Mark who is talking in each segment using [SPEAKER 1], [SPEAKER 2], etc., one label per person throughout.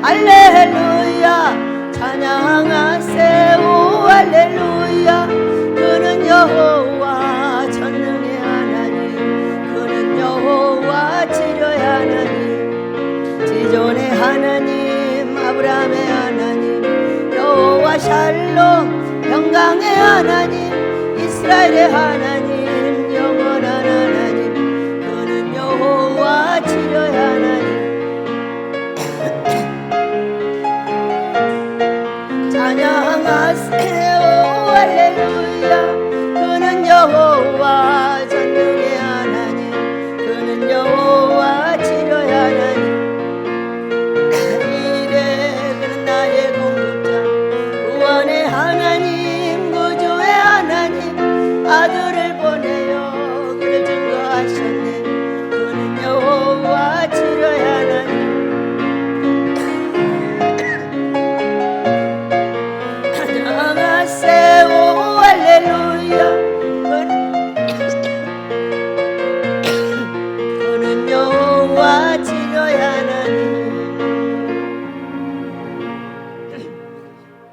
[SPEAKER 1] 할렐루야 찬양하세요 할렐루야. 그는 여호와 전능의 하나님, 그는 여호와 치료의 하나님, 지존의 하나님, 아브라함의 하나님, 여호와 샬롬 평강의 하나님, 이스라엘의 하나님, 영원한 하나님, 그는 여호와 치료의 하나님. 찬양하세요 할렐루야. 그는 여호와 전능의 하나님, 그는 여호와 치료의 하나님. 이래 그는 나의 공급자, 구원의 하나님, 구주의 하나님, 아들을 보내어 그를 증거하셨네. 그는 여호와 치료의 하나님. 할렐루야. 그는 여호와 치료의 하나님.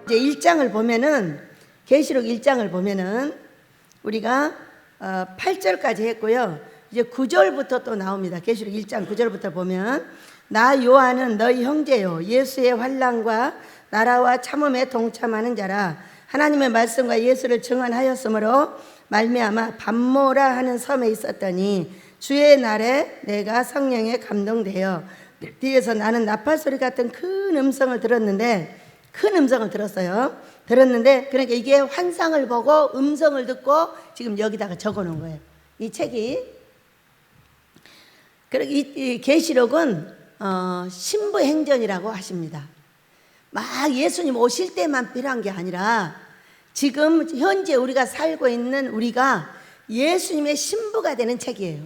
[SPEAKER 1] 이제 1장을 보면은, 계시록 1장을 보면은 우리가 8절까지 했고요. 이제 9절부터 또 나옵니다. 계시록 1장 9절부터 보면, 나 요한은 너희 형제요 예수의 환난과 나라와 참음에 동참하는 자라. 하나님의 말씀과 예수를 증언하였으므로 말미암아 밤모라 하는 섬에 있었더니 주의 날에 내가 성령에 감동되어 뒤에서 나는 나팔소리 같은 큰 음성을 들었는데, 큰 음성을 들었어요. 들었는데 그러니까 이게 환상을 보고 음성을 듣고 지금 여기다가 적어놓은 거예요. 이 책이. 이 계시록은 신부행전이라고 하십니다. 막 예수님 오실 때만 필요한 게 아니라 지금 현재 우리가 살고 있는 우리가 예수님의 신부가 되는 책이에요.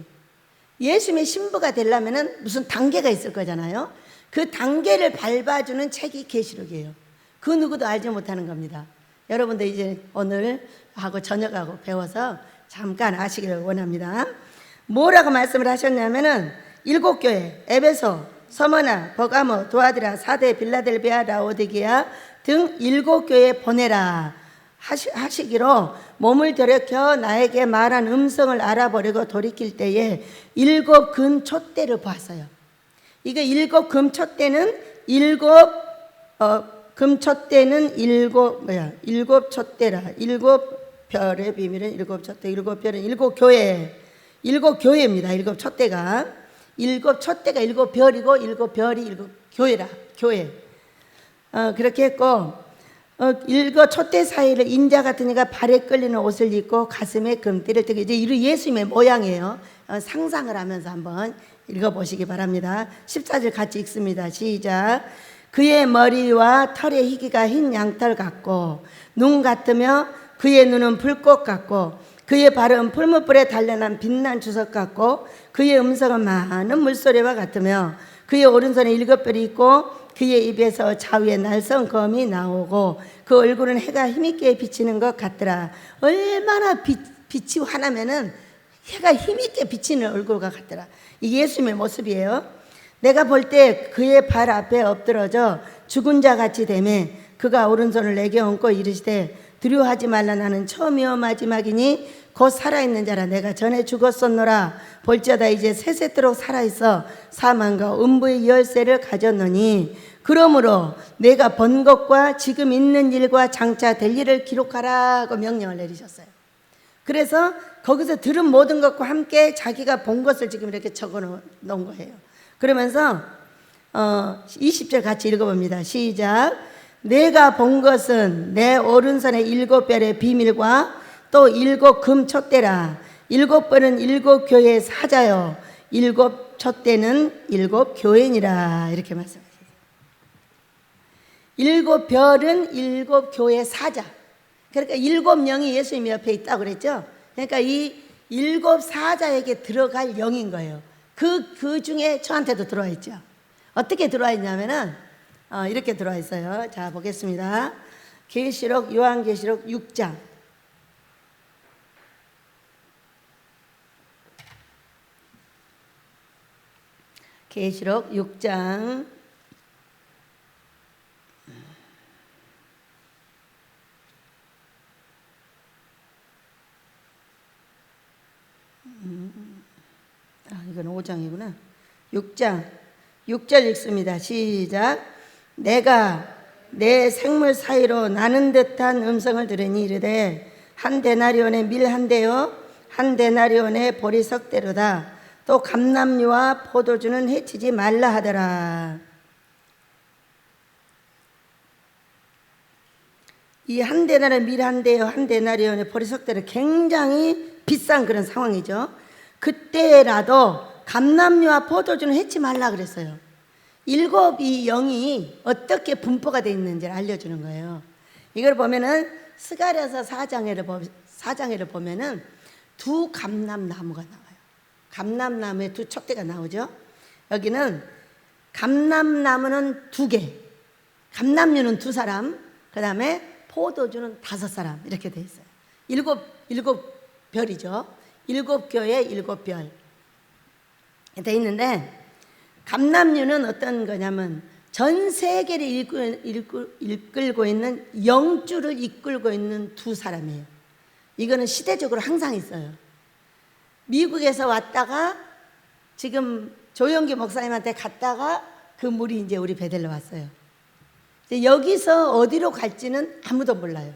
[SPEAKER 1] 예수님의 신부가 되려면 무슨 단계가 있을 거잖아요. 그 단계를 밟아주는 책이 계시록이에요. 그 누구도 알지 못하는 겁니다. 여러분들 이제 오늘 하고 저녁하고 배워서 잠깐 아시기를 원합니다. 뭐라고 말씀을 하셨냐면은 7교회 에베소, 서머나, 버가모, 도아드라, 사데, 빌라델비아, 라오디게아 등 7교회에 보내라 하시기로 몸을 돌이켜 나에게 말한 음성을 알아버리고 돌이킬 때에 7 금촛대를 보았어요. 이게 7 금촛대는 7 금촛대는 7 촛대라. 7 별의 비밀은 7 촛대, 7 별은 7 교회, 7 교회입니다. 7 촛대가 7 촛대가 7 별이고 7 별이 7 교회라. 교회. 그렇게 했고 7 촛대 사이를 인자 같은 이가 발에 끌리는 옷을 입고 가슴에 금띠를 띠고, 이제 예수님의 모양이에요. 상상을 하면서 한번 읽어보시기 바랍니다. 14절 같이 읽습니다. 시작. 그의 머리와 털의 희기가 흰 양털 같고 눈 같으며 그의 눈은 불꽃 같고 그의 발은 풀무불에 단련한 빛난 주석 같고 그의 음성은 많은 물소리와 같으며 그의 오른손에 7별이 있고 그의 입에서 좌우에 날선 검이 나오고 그 얼굴은 해가 힘있게 비치는 것 같더라. 얼마나 빛이 환하면은 해가 힘있게 비치는 얼굴과 같더라. 이게 예수님의 모습이에요. 내가 볼 때 그의 발 앞에 엎드러져 죽은 자 같이 되매 그가 오른손을 내게 얹고 이르시되 두려워하지 말라. 나는 처음이요 마지막이니 곧 살아있는 자라. 내가 전에 죽었었노라. 볼지어다 이제 세세토록 살아있어 사망과 음부의 열쇠를 가졌노니 그러므로 내가 본 것과 지금 있는 일과 장차 될 일을 기록하라고 명령을 내리셨어요. 그래서 거기서 들은 모든 것과 함께 자기가 본 것을 지금 이렇게 적어 놓은 거예요. 그러면서 20절 같이 읽어봅니다. 시작. 내가 본 것은 내 오른손의 7별의 비밀과 또 7 금촛대라. 7별은 7 교회의 사자요 7 촛대는 7 교회니라. 이렇게 말씀하셨어요. 7 별은 7 교회의 사자. 그러니까 7명이 예수님 옆에 있다고 그랬죠. 그러니까 이 7 사자에게 들어갈 영인 거예요. 그 중에 저한테도 들어와 있죠. 어떻게 들어와 있냐면은 이렇게 들어와 있어요. 자, 보겠습니다. 계시록, 요한계시록 6장. 계시록 6장 5장이구나. 6장 6절 읽습니다. 시작. 내가 내 생물 사이로 나는 듯한 음성을 들으니 이르되 한 데나리온의 밀 한 대요 한 데나리온의 보리석 대로다. 또 감람류와 포도주는 해치지 말라 하더라. 이 한 데나리온 밀 한 대요 한 데나리온의 보리석 대로 굉장히 비싼 그런 상황이죠. 그때라도 감람류와 포도주는 해치 말라 그랬어요. 일곱 이 영이 어떻게 분포가 되어 있는지를 알려주는 거예요. 이걸 보면은 스가랴서 4장에를 보면은 두 감람나무가 나와요. 감람나무에 두 촛대가 나오죠. 여기는 감람나무는 2개, 감람류는 2사람, 그 다음에 포도주는 5사람 이렇게 되어 있어요. 일곱 별이죠. 7교회 7별 되어 있는데, 감람류는 어떤 거냐면 전 세계를 이끌고 있는 영주를 이끌고 있는 2사람이에요. 이거는 시대적으로 항상 있어요. 미국에서 왔다가 지금 조영기 목사님한테 갔다가 그 물이 이제 우리 베델로 왔어요. 이제 여기서 어디로 갈지는 아무도 몰라요.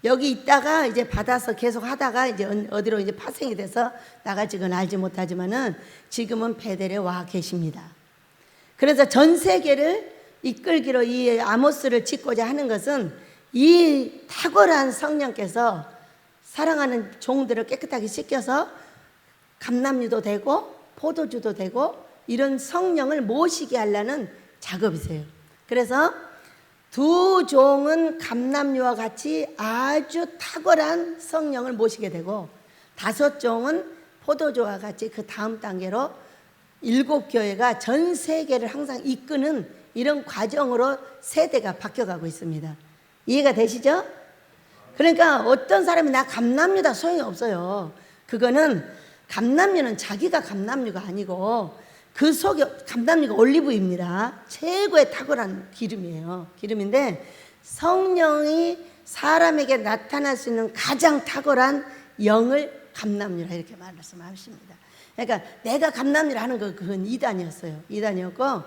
[SPEAKER 1] 여기 있다가 이제 받아서 계속 하다가 이제 어디로 이제 파생이 돼서 나갈지는 알지 못하지만은 지금은 베델에 와 계십니다. 그래서 전 세계를 이끌기로 이 아모스를 짓고자 하는 것은 이 탁월한 성령께서 사랑하는 종들을 깨끗하게 씻겨서 감람류도 되고 포도주도 되고 이런 성령을 모시게 하려는 작업이세요. 그래서 2 종은 감람류와 같이 아주 탁월한 성령을 모시게 되고 5 종은 포도주와 같이 그 다음 단계로 7교회가 전 세계를 항상 이끄는 이런 과정으로 세대가 바뀌어가고 있습니다. 이해가 되시죠? 그러니까 어떤 사람이 나 감람류다 소용이 없어요. 그거는 감람류는 자기가 감람류가 아니고 그 속에 감람류가 올리브입니다. 최고의 탁월한 기름이에요. 기름인데 성령이 사람에게 나타날 수 있는 가장 탁월한 영을 감람류라 이렇게 말씀하십니다. 그러니까 내가 감람류라 하는 거 그건 이단이었어요. 이단이었고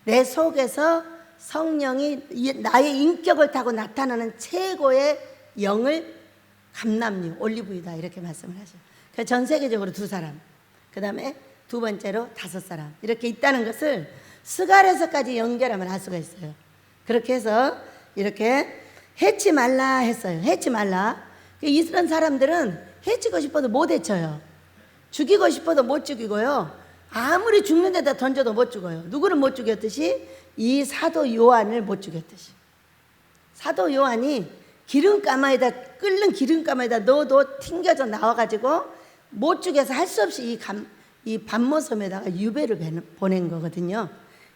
[SPEAKER 1] 내 속에서 성령이 나의 인격을 타고 나타나는 최고의 영을 감람류 올리브이다 이렇게 말씀을 하셔요. 그래서 전 세계적으로 2사람, 그 다음에 2번째로 5사람 이렇게 있다는 것을 스가랴서까지 연결하면 알 수가 있어요. 그렇게 해서 이렇게 해치 말라 했어요. 해치 말라. 이스라엘 사람들은 해치고 싶어도 못 해쳐요. 죽이고 싶어도 못 죽이고요. 아무리 죽는 데다 던져도 못 죽어요. 누구를 못 죽였듯이 이 사도 요한을 못 죽였듯이. 사도 요한이 기름가마에다 끓는 기름가마에다 넣어도 튕겨져 나와가지고 못 죽여서 할 수 없이 이 반모섬에다가 유배를 보낸 거거든요.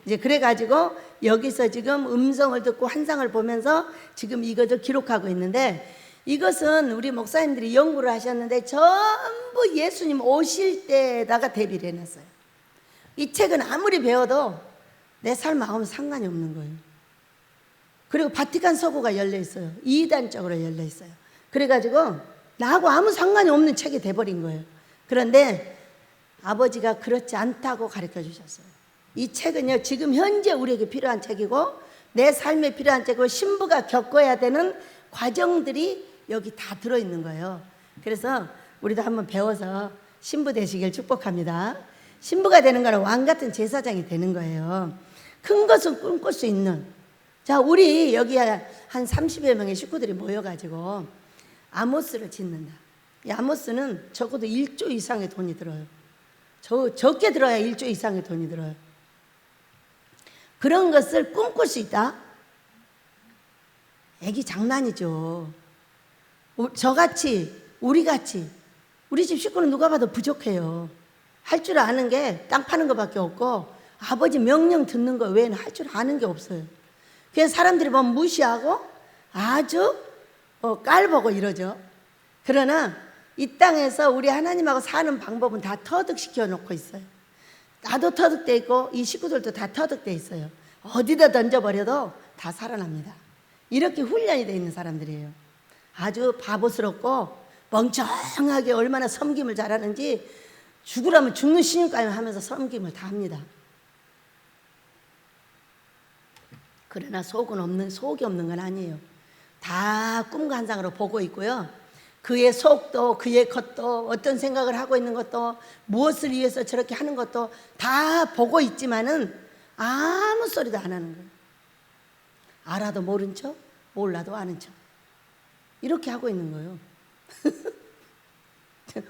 [SPEAKER 1] 이제 그래가지고 여기서 지금 음성을 듣고 환상을 보면서 지금 이것을 기록하고 있는데, 이것은 우리 목사님들이 연구를 하셨는데 전부 예수님 오실 때다가 대비를 해놨어요. 이 책은 아무리 배워도 내 삶하고는 상관이 없는 거예요. 그리고 바티칸 서구가 열려 있어요. 이단적으로 열려 있어요. 그래가지고 나하고 아무 상관이 없는 책이 돼버린 거예요. 그런데 아버지가 그렇지 않다고 가르쳐 주셨어요. 이 책은요, 지금 현재 우리에게 필요한 책이고 내 삶에 필요한 책이고 신부가 겪어야 되는 과정들이 여기 다 들어있는 거예요. 그래서 우리도 한번 배워서 신부 되시길 축복합니다. 신부가 되는 거는 왕 같은 제사장이 되는 거예요. 큰 것은 꿈꿀 수 있는. 자, 우리 여기 한 30여 명의 식구들이 모여가지고 아모스를 짓는다. 이 아모스는 적어도 1조 이상의 돈이 들어요. 적게 들어야 1조 이상의 돈이 들어요. 그런 것을 꿈꿀 수 있다? 애기 장난이죠. 저같이, 우리같이, 우리 집 식구는 누가 봐도 부족해요. 할 줄 아는 게 땅 파는 것밖에 없고 아버지 명령 듣는 거 외에는 할 줄 아는 게 없어요. 그래서 사람들이 보면 무시하고 아주 깔보고 이러죠. 그러나 이 땅에서 우리 하나님하고 사는 방법은 다 터득시켜 놓고 있어요. 나도 터득돼 있고 이 식구들도 다 터득돼 있어요. 어디다 던져버려도 다 살아납니다. 이렇게 훈련이 되어 있는 사람들이에요. 아주 바보스럽고 멍청하게 얼마나 섬김을 잘하는지 죽으라면 죽는 신임까지 하면서 섬김을 다 합니다. 그러나 속이 없는 건 아니에요. 다 꿈과 환상으로 보고 있고요. 그의 속도, 그의 겉도, 어떤 생각을 하고 있는 것도, 무엇을 위해서 저렇게 하는 것도 다 보고 있지만은 아무 소리도 안 하는 거예요. 알아도 모른 척, 몰라도 아는 척. 이렇게 하고 있는 거예요.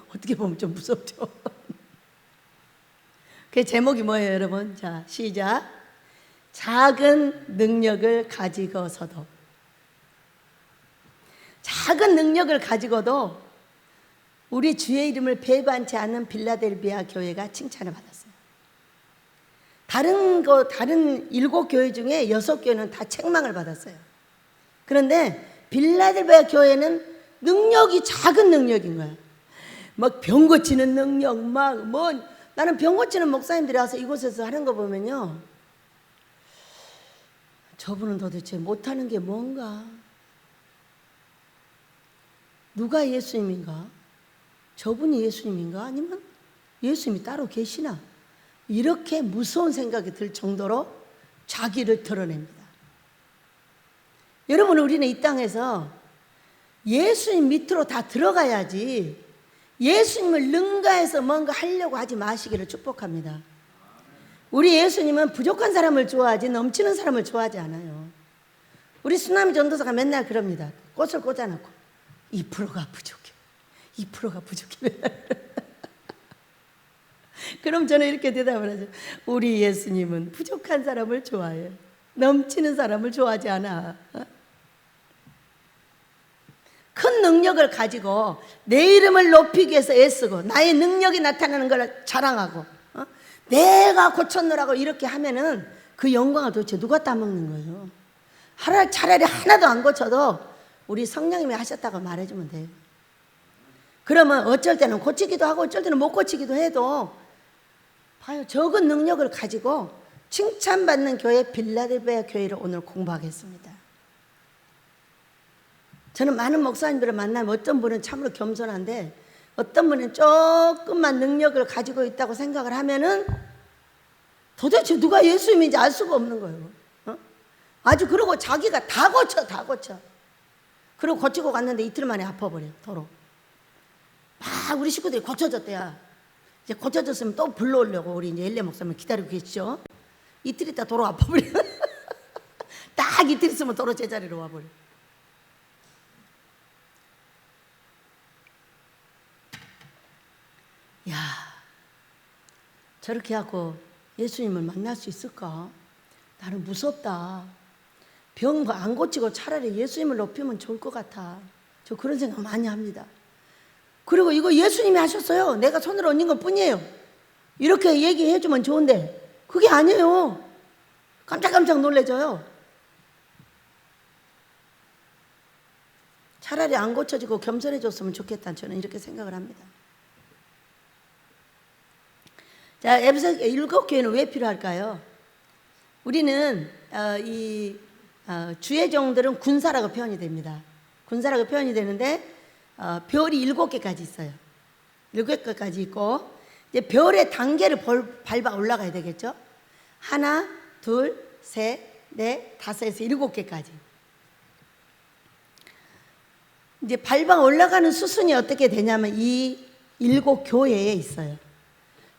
[SPEAKER 1] 어떻게 보면 좀 무섭죠. 그 제목이 뭐예요, 여러분? 자, 시작. 작은 능력을 가지고서도. 작은 능력을 가지고도 우리 주의 이름을 배반치 않는 빌라델비아 교회가 칭찬을 받았어요. 다른 7교회 중에 6교회는 다 책망을 받았어요. 그런데 빌라델비아 교회는 능력이 작은 능력인 거야. 막 병 고치는 능력, 나는 병 고치는 목사님들이 와서 이곳에서 하는 거 보면요, 저분은 도대체 못하는 게 뭔가? 누가 예수님인가? 저분이 예수님인가? 아니면 예수님이 따로 계시나? 이렇게 무서운 생각이 들 정도로 자기를 드러냅니다. 여러분, 우리는 이 땅에서 예수님 밑으로 다 들어가야지 예수님을 능가해서 뭔가 하려고 하지 마시기를 축복합니다. 우리 예수님은 부족한 사람을 좋아하지 넘치는 사람을 좋아하지 않아요. 우리 수남이 전도사가 맨날 그럽니다. 꽃을 꽂아놓고 2%가 부족해. 2%가 부족해. 그럼 저는 이렇게 대답을 하죠. 우리 예수님은 부족한 사람을 좋아해요. 넘치는 사람을 좋아하지 않아. 큰 능력을 가지고 내 이름을 높이기 위해서 애쓰고 나의 능력이 나타나는 걸 자랑하고 내가 고쳤노라고 이렇게 하면은 그 영광을 도대체 누가 따먹는 거예요? 차라리 하나도 안 고쳐도 우리 성령님이 하셨다고 말해주면 돼요. 그러면 어쩔 때는 고치기도 하고 어쩔 때는 못 고치기도 해도 봐요. 적은 능력을 가지고 칭찬받는 교회 빌라델비아 교회를 오늘 공부하겠습니다. 저는 많은 목사님들을 만나면 어떤 분은 참으로 겸손한데 어떤 분은 조금만 능력을 가지고 있다고 생각을 하면은 도대체 누가 예수님인지 알 수가 없는 거예요. 아주 그러고 자기가 다 고쳐. 그리고 고치고 갔는데 이틀 만에 아파버려, 도로. 막 우리 식구들이 고쳐졌대야. 이제 고쳐졌으면 또 불러오려고 우리 이제 엘레 목사님 기다리고 계시죠. 이틀 있다 도로 아파버려. 딱 이틀 있으면 도로 제자리로 와버려. 야, 저렇게 하고 예수님을 만날 수 있을까? 나는 무섭다. 병 안 고치고 차라리 예수님을 높이면 좋을 것 같아. 저 그런 생각 많이 합니다. 그리고 이거 예수님이 하셨어요. 내가 손으로 얹은 것 뿐이에요. 이렇게 얘기해 주면 좋은데 그게 아니에요. 깜짝깜짝 놀래져요. 차라리 안 고쳐지고 겸손해졌으면 좋겠다. 저는 이렇게 생각을 합니다. 자, 에베소 7교회는 왜 필요할까요? 우리는 주의 종들은 군사라고 표현이 됩니다. 군사라고 표현이 되는데 별이 7개까지 있어요. 7개까지 있고 이제 별의 단계를 밟아 올라가야 되겠죠. 하나, 둘, 셋, 넷, 다섯에서 7개까지. 이제 밟아 올라가는 수순이 어떻게 되냐면 이 7교회에 있어요.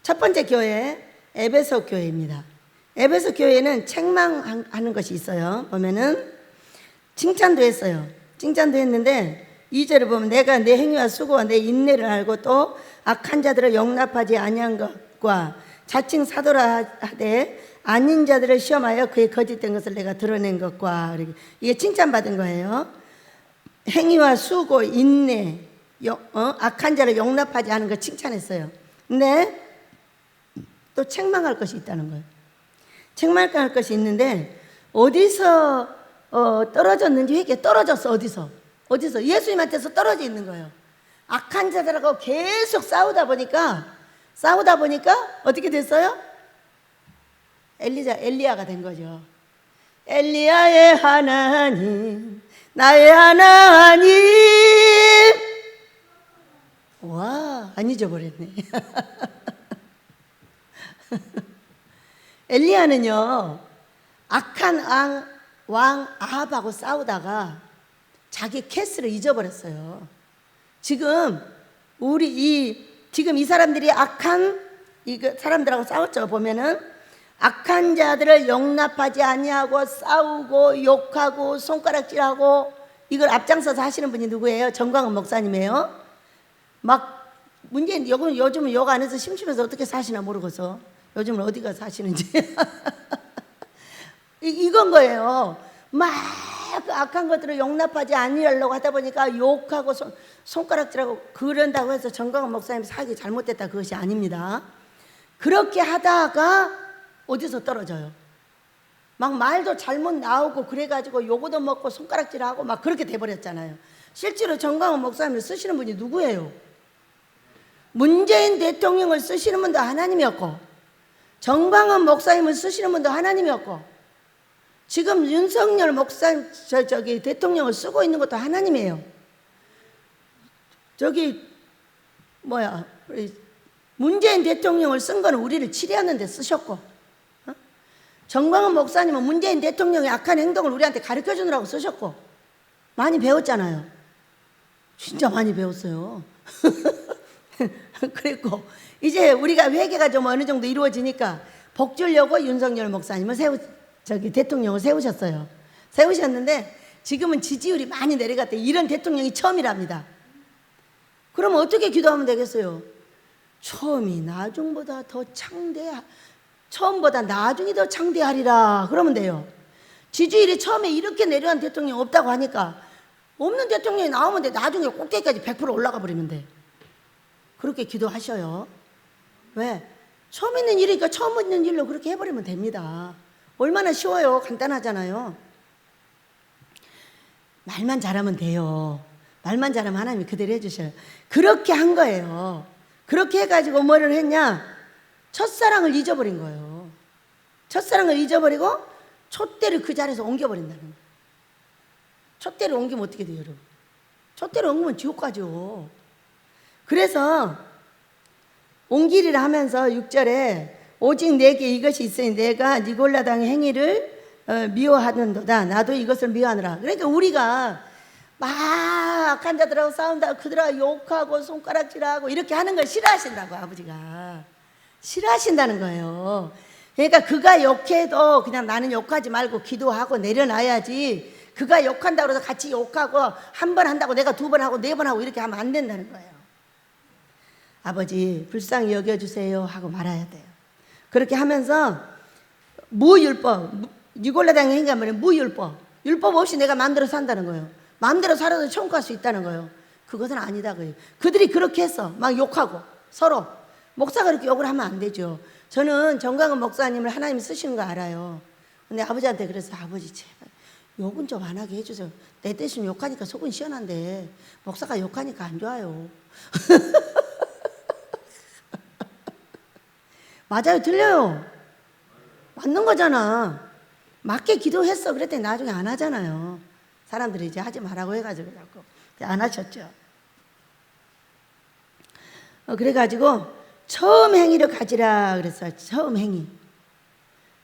[SPEAKER 1] 첫 번째 교회 에베소 교회입니다. 에베소 교회는 책망하는 것이 있어요. 보면은 칭찬도 했어요. 칭찬도 했는데 2절을 보면 내가 내 행위와 수고와 내 인내를 알고 또 악한 자들을 용납하지 아니한 것과 자칭 사도라 하되 아닌 자들을 시험하여 그의 거짓된 것을 내가 드러낸 것과 이게 칭찬받은 거예요. 행위와 수고, 인내, 악한 자를 용납하지 않은 걸 칭찬했어요. 근데 또 책망할 것이 있다는 거예요. 책망할 것이 있는데 어디서 떨어졌는지 회개 떨어졌어. 어디서 예수님한테서 떨어져 있는 거예요. 악한 자들하고 계속 싸우다 보니까 어떻게 됐어요? 엘리야가 된 거죠. 엘리야의 하나님, 나의 하나님. 와, 안 잊어버렸네. 엘리야는요, 악한 왕 아합하고 싸우다가 자기 캐스를 잊어버렸어요. 지금 지금 이 사람들이 악한 사람들하고 싸웠죠. 보면은 악한 자들을 용납하지 아니하고 싸우고 욕하고 손가락질하고, 이걸 앞장서서 하시는 분이 누구예요? 정광훈 목사님이에요. 막 문제는 요즘은 욕 안 해서 심심해서 어떻게 사시나 모르겠어. 요즘은 어디가 사시는지. 이건 거예요. 막 악한 것들을 용납하지 아니하려고 하다 보니까 욕하고 손가락질하고 그런다고 해서 정광훈 목사님 사역이 잘못됐다, 그것이 아닙니다. 그렇게 하다가 어디서 떨어져요. 막 말도 잘못 나오고 그래가지고 요거도 먹고 손가락질하고 막 그렇게 돼버렸잖아요. 실제로 정광훈 목사님을 쓰시는 분이 누구예요? 문재인 대통령을 쓰시는 분도 하나님이었고, 정광훈 목사님을 쓰시는 분도 하나님이었고, 지금 윤석열 목사님 대통령을 쓰고 있는 것도 하나님이에요. 문재인 대통령을 쓴 거는 우리를 치료하는 데 쓰셨고, 정광훈 목사님은 문재인 대통령의 악한 행동을 우리한테 가르쳐 주느라고 쓰셨고, 많이 배웠잖아요. 진짜 많이 배웠어요. 그리고 이제 우리가 회개가 좀 어느 정도 이루어지니까 복 주려고 윤석열 목사님을 대통령을 세우셨어요. 세우셨는데 지금은 지지율이 많이 내려갔대. 이런 대통령이 처음이랍니다. 그러면 어떻게 기도하면 되겠어요? 처음이 나중보다 더 처음보다 나중이 더 창대하리라 그러면 돼요. 지지율이 처음에 이렇게 내려간 대통령 없다고 하니까 없는 대통령이 나오면 돼. 나중에 꼭대기까지 100% 올라가 버리면 돼. 그렇게 기도하셔요. 왜? 처음 있는 일이니까 처음 있는 일로 그렇게 해버리면 됩니다. 얼마나 쉬워요. 간단하잖아요. 말만 잘하면 돼요. 말만 잘하면 하나님이 그대로 해주셔요. 그렇게 한 거예요. 그렇게 해가지고 뭐를 했냐? 첫사랑을 잊어버린 거예요. 첫사랑을 잊어버리고 촛대를 그 자리에서 옮겨버린다는 거예요. 촛대를 옮기면 어떻게 돼요, 여러분? 촛대를 옮기면 지옥 가죠. 그래서 옮기리라 하면서 6절에 오직 내게 이것이 있으니 내가 니골라당의 행위를 미워하는도다. 나도 이것을 미워하느라. 그러니까 우리가 막 악한 자들하고 싸운다고 그들하고 욕하고 손가락질하고 이렇게 하는 걸 싫어하신다고, 아버지가. 싫어하신다는 거예요. 그러니까 그가 욕해도 그냥 나는 욕하지 말고 기도하고 내려놔야지, 그가 욕한다고 해서 같이 욕하고 한 번 한다고 내가 2번 하고 4번 하고 이렇게 하면 안 된다는 거예요. 아버지 불쌍히 여겨주세요 하고 말아야 돼요. 그렇게 하면서 무율법, 니골라당의 행위하면 무율법, 율법 없이 내가 마음대로 산다는 거예요. 마음대로 살아도 천국 갈 수 있다는 거예요. 그것은 아니다 그래요. 그들이 그렇게 했어. 막 욕하고 서로. 목사가 그렇게 욕을 하면 안 되죠. 저는 정광훈 목사님을 하나님이 쓰시는 거 알아요. 근데 아버지한테 그래서 아버지 제발 욕은 좀 안 하게 해주세요. 내 대신 욕하니까 속은 시원한데 목사가 욕하니까 안 좋아요. 맞아요, 틀려요. 맞는 거잖아. 맞게 기도했어. 그랬더니 나중에 안 하잖아요. 사람들이 이제 하지 말라고 해가지고 자꾸 안 하셨죠. 그래가지고 처음 행위를 가지라 그랬어요. 처음 행위.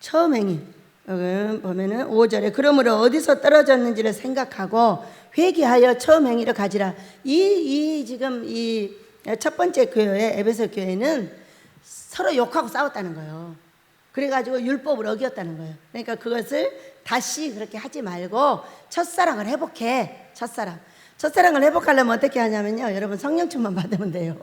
[SPEAKER 1] 처음 행위. 보면은 5절에 그러므로 어디서 떨어졌는지를 생각하고 회개하여 처음 행위를 가지라. 지금 이 첫 번째 교회, 에베소 교회는 서로 욕하고 싸웠다는 거예요. 그래가지고 율법을 어겼다는 거예요. 그러니까 그것을 다시 그렇게 하지 말고 첫사랑을 회복해. 첫사랑을 회복하려면 어떻게 하냐면요, 여러분 성령 충만 받으면 돼요.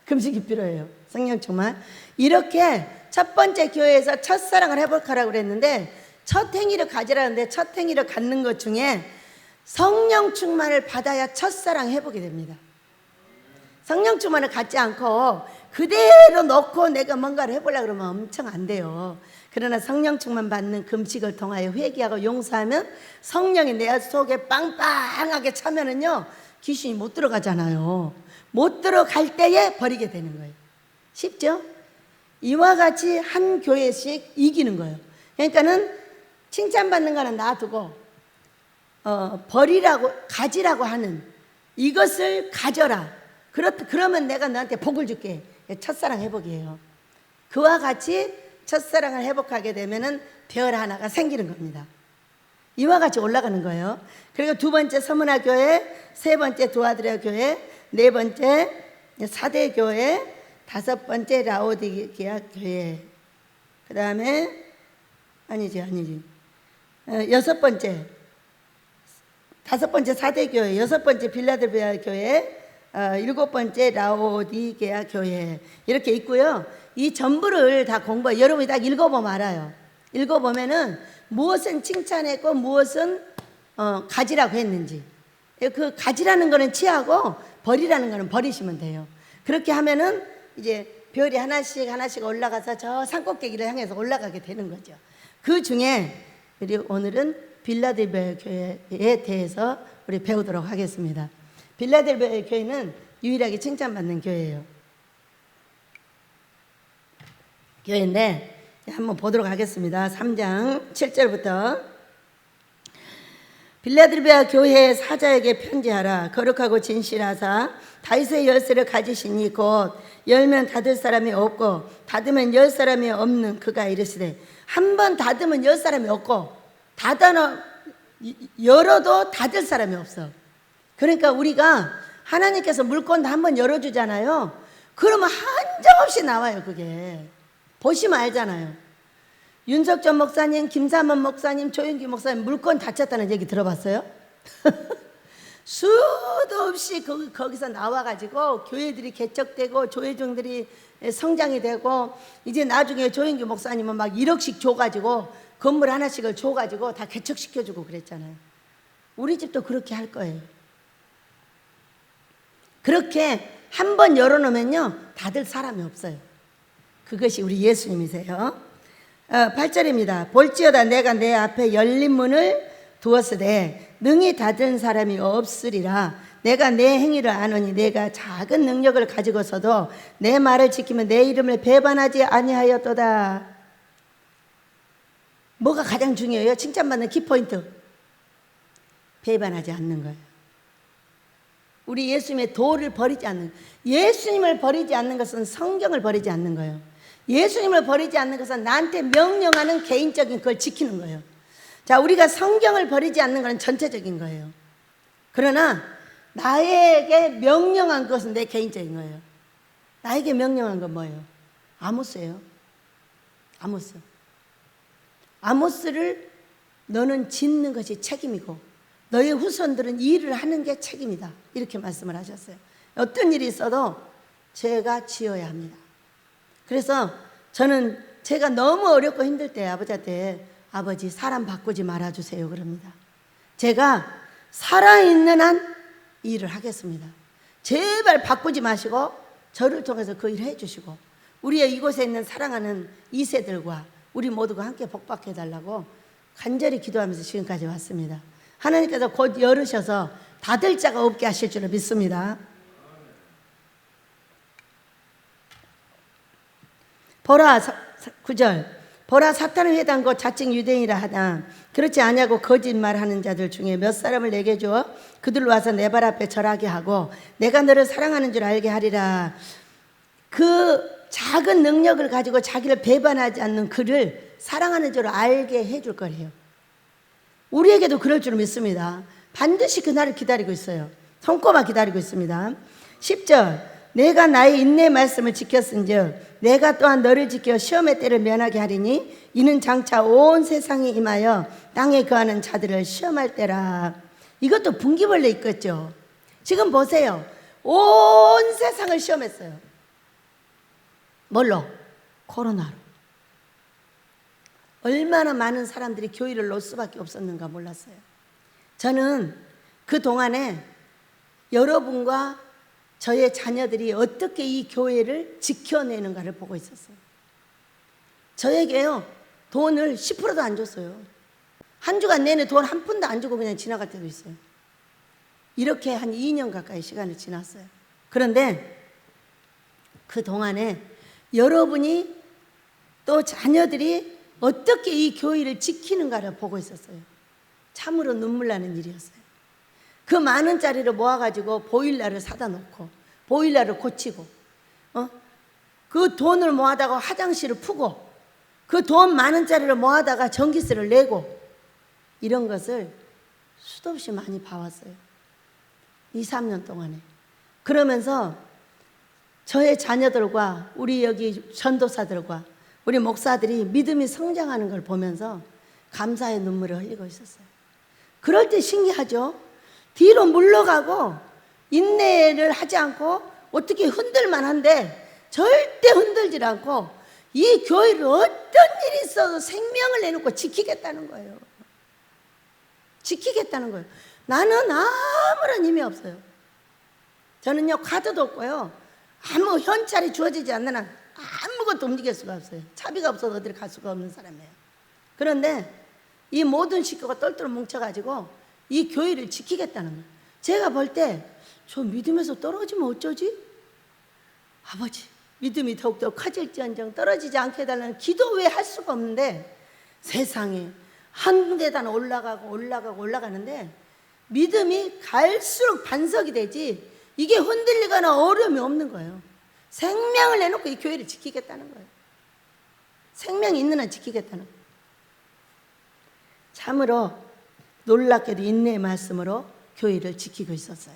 [SPEAKER 1] 금식이 필요해요. 성령 충만. 이렇게 첫 번째 교회에서 첫사랑을 회복하라고 그랬는데, 첫 행위를 가지라는데 첫 행위를 갖는 것 중에 성령 충만을 받아야 첫사랑 회복이 됩니다. 성령 충만을 갖지 않고 그대로 넣고 내가 뭔가를 해보려고 그러면 엄청 안 돼요. 그러나 성령 충만 받는 금식을 통하여 회개하고 용서하면 성령이 내 속에 빵빵하게 차면은요, 귀신이 못 들어가잖아요. 못 들어갈 때에 버리게 되는 거예요. 쉽죠? 이와 같이 한 교회씩 이기는 거예요. 그러니까는 칭찬받는 거는 놔두고 버리라고, 가지라고 하는 이것을 가져라. 그러면 내가 너한테 복을 줄게. 첫사랑 회복이에요. 그와 같이 첫사랑을 회복하게 되면은 별 하나가 생기는 겁니다. 이와 같이 올라가는 거예요. 그리고 두 번째 서문화 교회, 세 번째 두아드라 교회, 네 번째 사대 교회, 다섯 번째 라오디게아 교회, 그 다음에 여섯 번째, 다섯 번째 사대 교회, 여섯 번째 빌라델비아 교회, 일곱 번째 라오디게아 교회, 이렇게 있고요. 이 전부를 다 공부해. 여러분이 딱 읽어보면 알아요. 읽어보면은 무엇은 칭찬했고 무엇은 가지라고 했는지, 그 가지라는 거는 취하고 버리라는 거는 버리시면 돼요. 그렇게 하면은 이제 별이 하나씩 하나씩 올라가서 저 산꼭대기를 향해서 올라가게 되는 거죠. 그 중에 우리 오늘은 빌라델비아 교회에 대해서 우리 배우도록 하겠습니다. 빌라델비아 교회는 유일하게 칭찬받는 교회예요. 교회인데 한번 보도록 하겠습니다. 3장 7절부터. 빌라델비아 교회의 사자에게 편지하라. 거룩하고 진실하사 다윗의 열쇠를 가지시니 곧 열면 닫을 사람이 없고 닫으면 열 사람이 없는 그가 이르시되, 한 번 닫으면 열 사람이 없고 열어도 닫을 사람이 없어. 그러니까 우리가 하나님께서 물건도 한번 열어주잖아요. 그러면 한정없이 나와요. 그게 보시면 알잖아요. 윤석전 목사님, 김삼원 목사님, 조윤기 목사님 물건 닫혔다는 얘기 들어봤어요? 수도 없이 거기서 나와가지고 교회들이 개척되고 조회중들이 성장이 되고, 이제 나중에 조윤기 목사님은 막 1억씩 줘가지고 건물 하나씩을 줘가지고 다 개척시켜주고 그랬잖아요. 우리 집도 그렇게 할 거예요. 그렇게 한번 열어놓으면요 닫을 사람이 없어요. 그것이 우리 예수님이세요. 8절입니다. 볼지어다 내가 내 앞에 열린 문을 두었으되 능히 닫은 사람이 없으리라. 내가 내 행위를 아노니 내가 작은 능력을 가지고서도 내 말을 지키면 내 이름을 배반하지 아니하였도다. 뭐가 가장 중요해요? 칭찬받는 키포인트. 배반하지 않는 거예요. 우리 예수님의 도를 버리지 않는, 예수님을 버리지 않는 것은 성경을 버리지 않는 거예요. 예수님을 버리지 않는 것은 나한테 명령하는 개인적인 걸 지키는 거예요. 자, 우리가 성경을 버리지 않는 것은 전체적인 거예요. 그러나 나에게 명령한 것은 내 개인적인 거예요. 나에게 명령한 건 뭐예요? 아모스예요. 아모스. 아모스를 너는 짓는 것이 책임이고 너의 후손들은 일을 하는 게 책임이다. 이렇게 말씀을 하셨어요. 어떤 일이 있어도 제가 지어야 합니다. 그래서 저는 제가 너무 어렵고 힘들 때 아버지한테, 아버지 사람 바꾸지 말아주세요 그럽니다. 제가 살아있는 한 일을 하겠습니다. 제발 바꾸지 마시고 저를 통해서 그 일을 해주시고 우리의 이곳에 있는 사랑하는 2세들과 우리 모두가 함께 복받게 해달라고 간절히 기도하면서 지금까지 왔습니다. 하나님께서 곧 열으셔서 닫을 자가 없게 하실 줄을 믿습니다. 보라, 9절. 보라, 사탄을 회당고 자칭 유대인이라 하나 그렇지 아니하고 거짓말하는 자들 중에 몇 사람을 내게 주어 그들로 와서 내 발 앞에 절하게 하고 내가 너를 사랑하는 줄 알게 하리라. 그 작은 능력을 가지고 자기를 배반하지 않는 그를 사랑하는 줄 알게 해줄 거래요. 우리에게도 그럴 줄 믿습니다. 반드시 그날을 기다리고 있어요. 손꼽아 기다리고 있습니다. 10절. 내가 나의 인내의 말씀을 지켰은즉 내가 또한 너를 지켜 시험의 때를 면하게 하리니 이는 장차 온 세상이 임하여 땅에 거하는 자들을 시험할 때라. 이것도 분기벌레 있겠죠. 지금 보세요. 온 세상을 시험했어요. 뭘로? 코로나로. 얼마나 많은 사람들이 교회를 놓을 수밖에 없었는가 몰랐어요. 저는 그 동안에 여러분과 저의 자녀들이 어떻게 이 교회를 지켜내는가를 보고 있었어요. 저에게요 돈을 10%도 안 줬어요. 한 주간 내내 돈 한 푼도 안 주고 그냥 지나갈 때도 있어요. 이렇게 한 2년 가까이 시간이 지났어요. 그런데 그 동안에 여러분이 또 자녀들이 어떻게 이 교회를 지키는가를 보고 있었어요. 참으로 눈물 나는 일이었어요. 그 많은 짜리를 모아가지고 보일러를 사다 놓고 보일러를 고치고 그 돈을 모아다가 화장실을 푸고 그 돈 만 원짜리를 모아다가 전기세를 내고 이런 것을 수도 없이 많이 봐왔어요. 2, 3년 동안에. 그러면서 저의 자녀들과 우리 여기 전도사들과 우리 목사들이 믿음이 성장하는 걸 보면서 감사의 눈물을 흘리고 있었어요. 그럴 때 신기하죠. 뒤로 물러가고 인내를 하지 않고 어떻게 흔들만 한데 절대 흔들질 않고 이 교회를 어떤 일이 있어도 생명을 내놓고 지키겠다는 거예요. 지키겠다는 거예요. 나는 아무런 힘이 없어요. 저는요 카드도 없고요 아무 현찰이 주어지지 않는 한 아무것도 움직일 수가 없어요. 차비가 없어서 어디를 갈 수가 없는 사람이에요. 그런데 이 모든 식구가 똘똘 뭉쳐가지고 이 교회를 지키겠다는 거예요. 제가 볼 때 저 믿음에서 떨어지면 어쩌지? 아버지 믿음이 더욱더 커질지언정 떨어지지 않게 해달라는 기도 왜 할 수가 없는데 세상에 한 계단 올라가는데 믿음이 갈수록 반석이 되지 이게 흔들리거나 어려움이 없는 거예요. 생명을 내놓고 이 교회를 지키겠다는 거예요. 생명이 있는 한 지키겠다는 거예요. 참으로 놀랍게도 인내의 말씀으로 교회를 지키고 있었어요.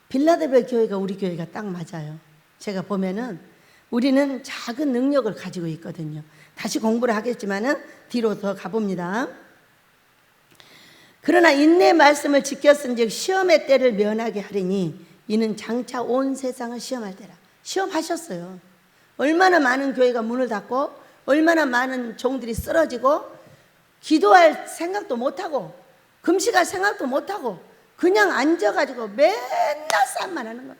[SPEAKER 1] 빌라델비아 교회가 우리 교회가 딱 맞아요. 제가 보면은 우리는 작은 능력을 가지고 있거든요. 다시 공부를 하겠지만은 뒤로 더 가봅니다. 그러나 인내의 말씀을 지켰은즉 시험의 때를 면하게 하리니 이는 장차 온 세상을 시험할 때라. 시험하셨어요. 얼마나 많은 교회가 문을 닫고 얼마나 많은 종들이 쓰러지고 기도할 생각도 못하고 금식할 생각도 못하고 그냥 앉아가지고 맨날 싸움만 하는 거예요.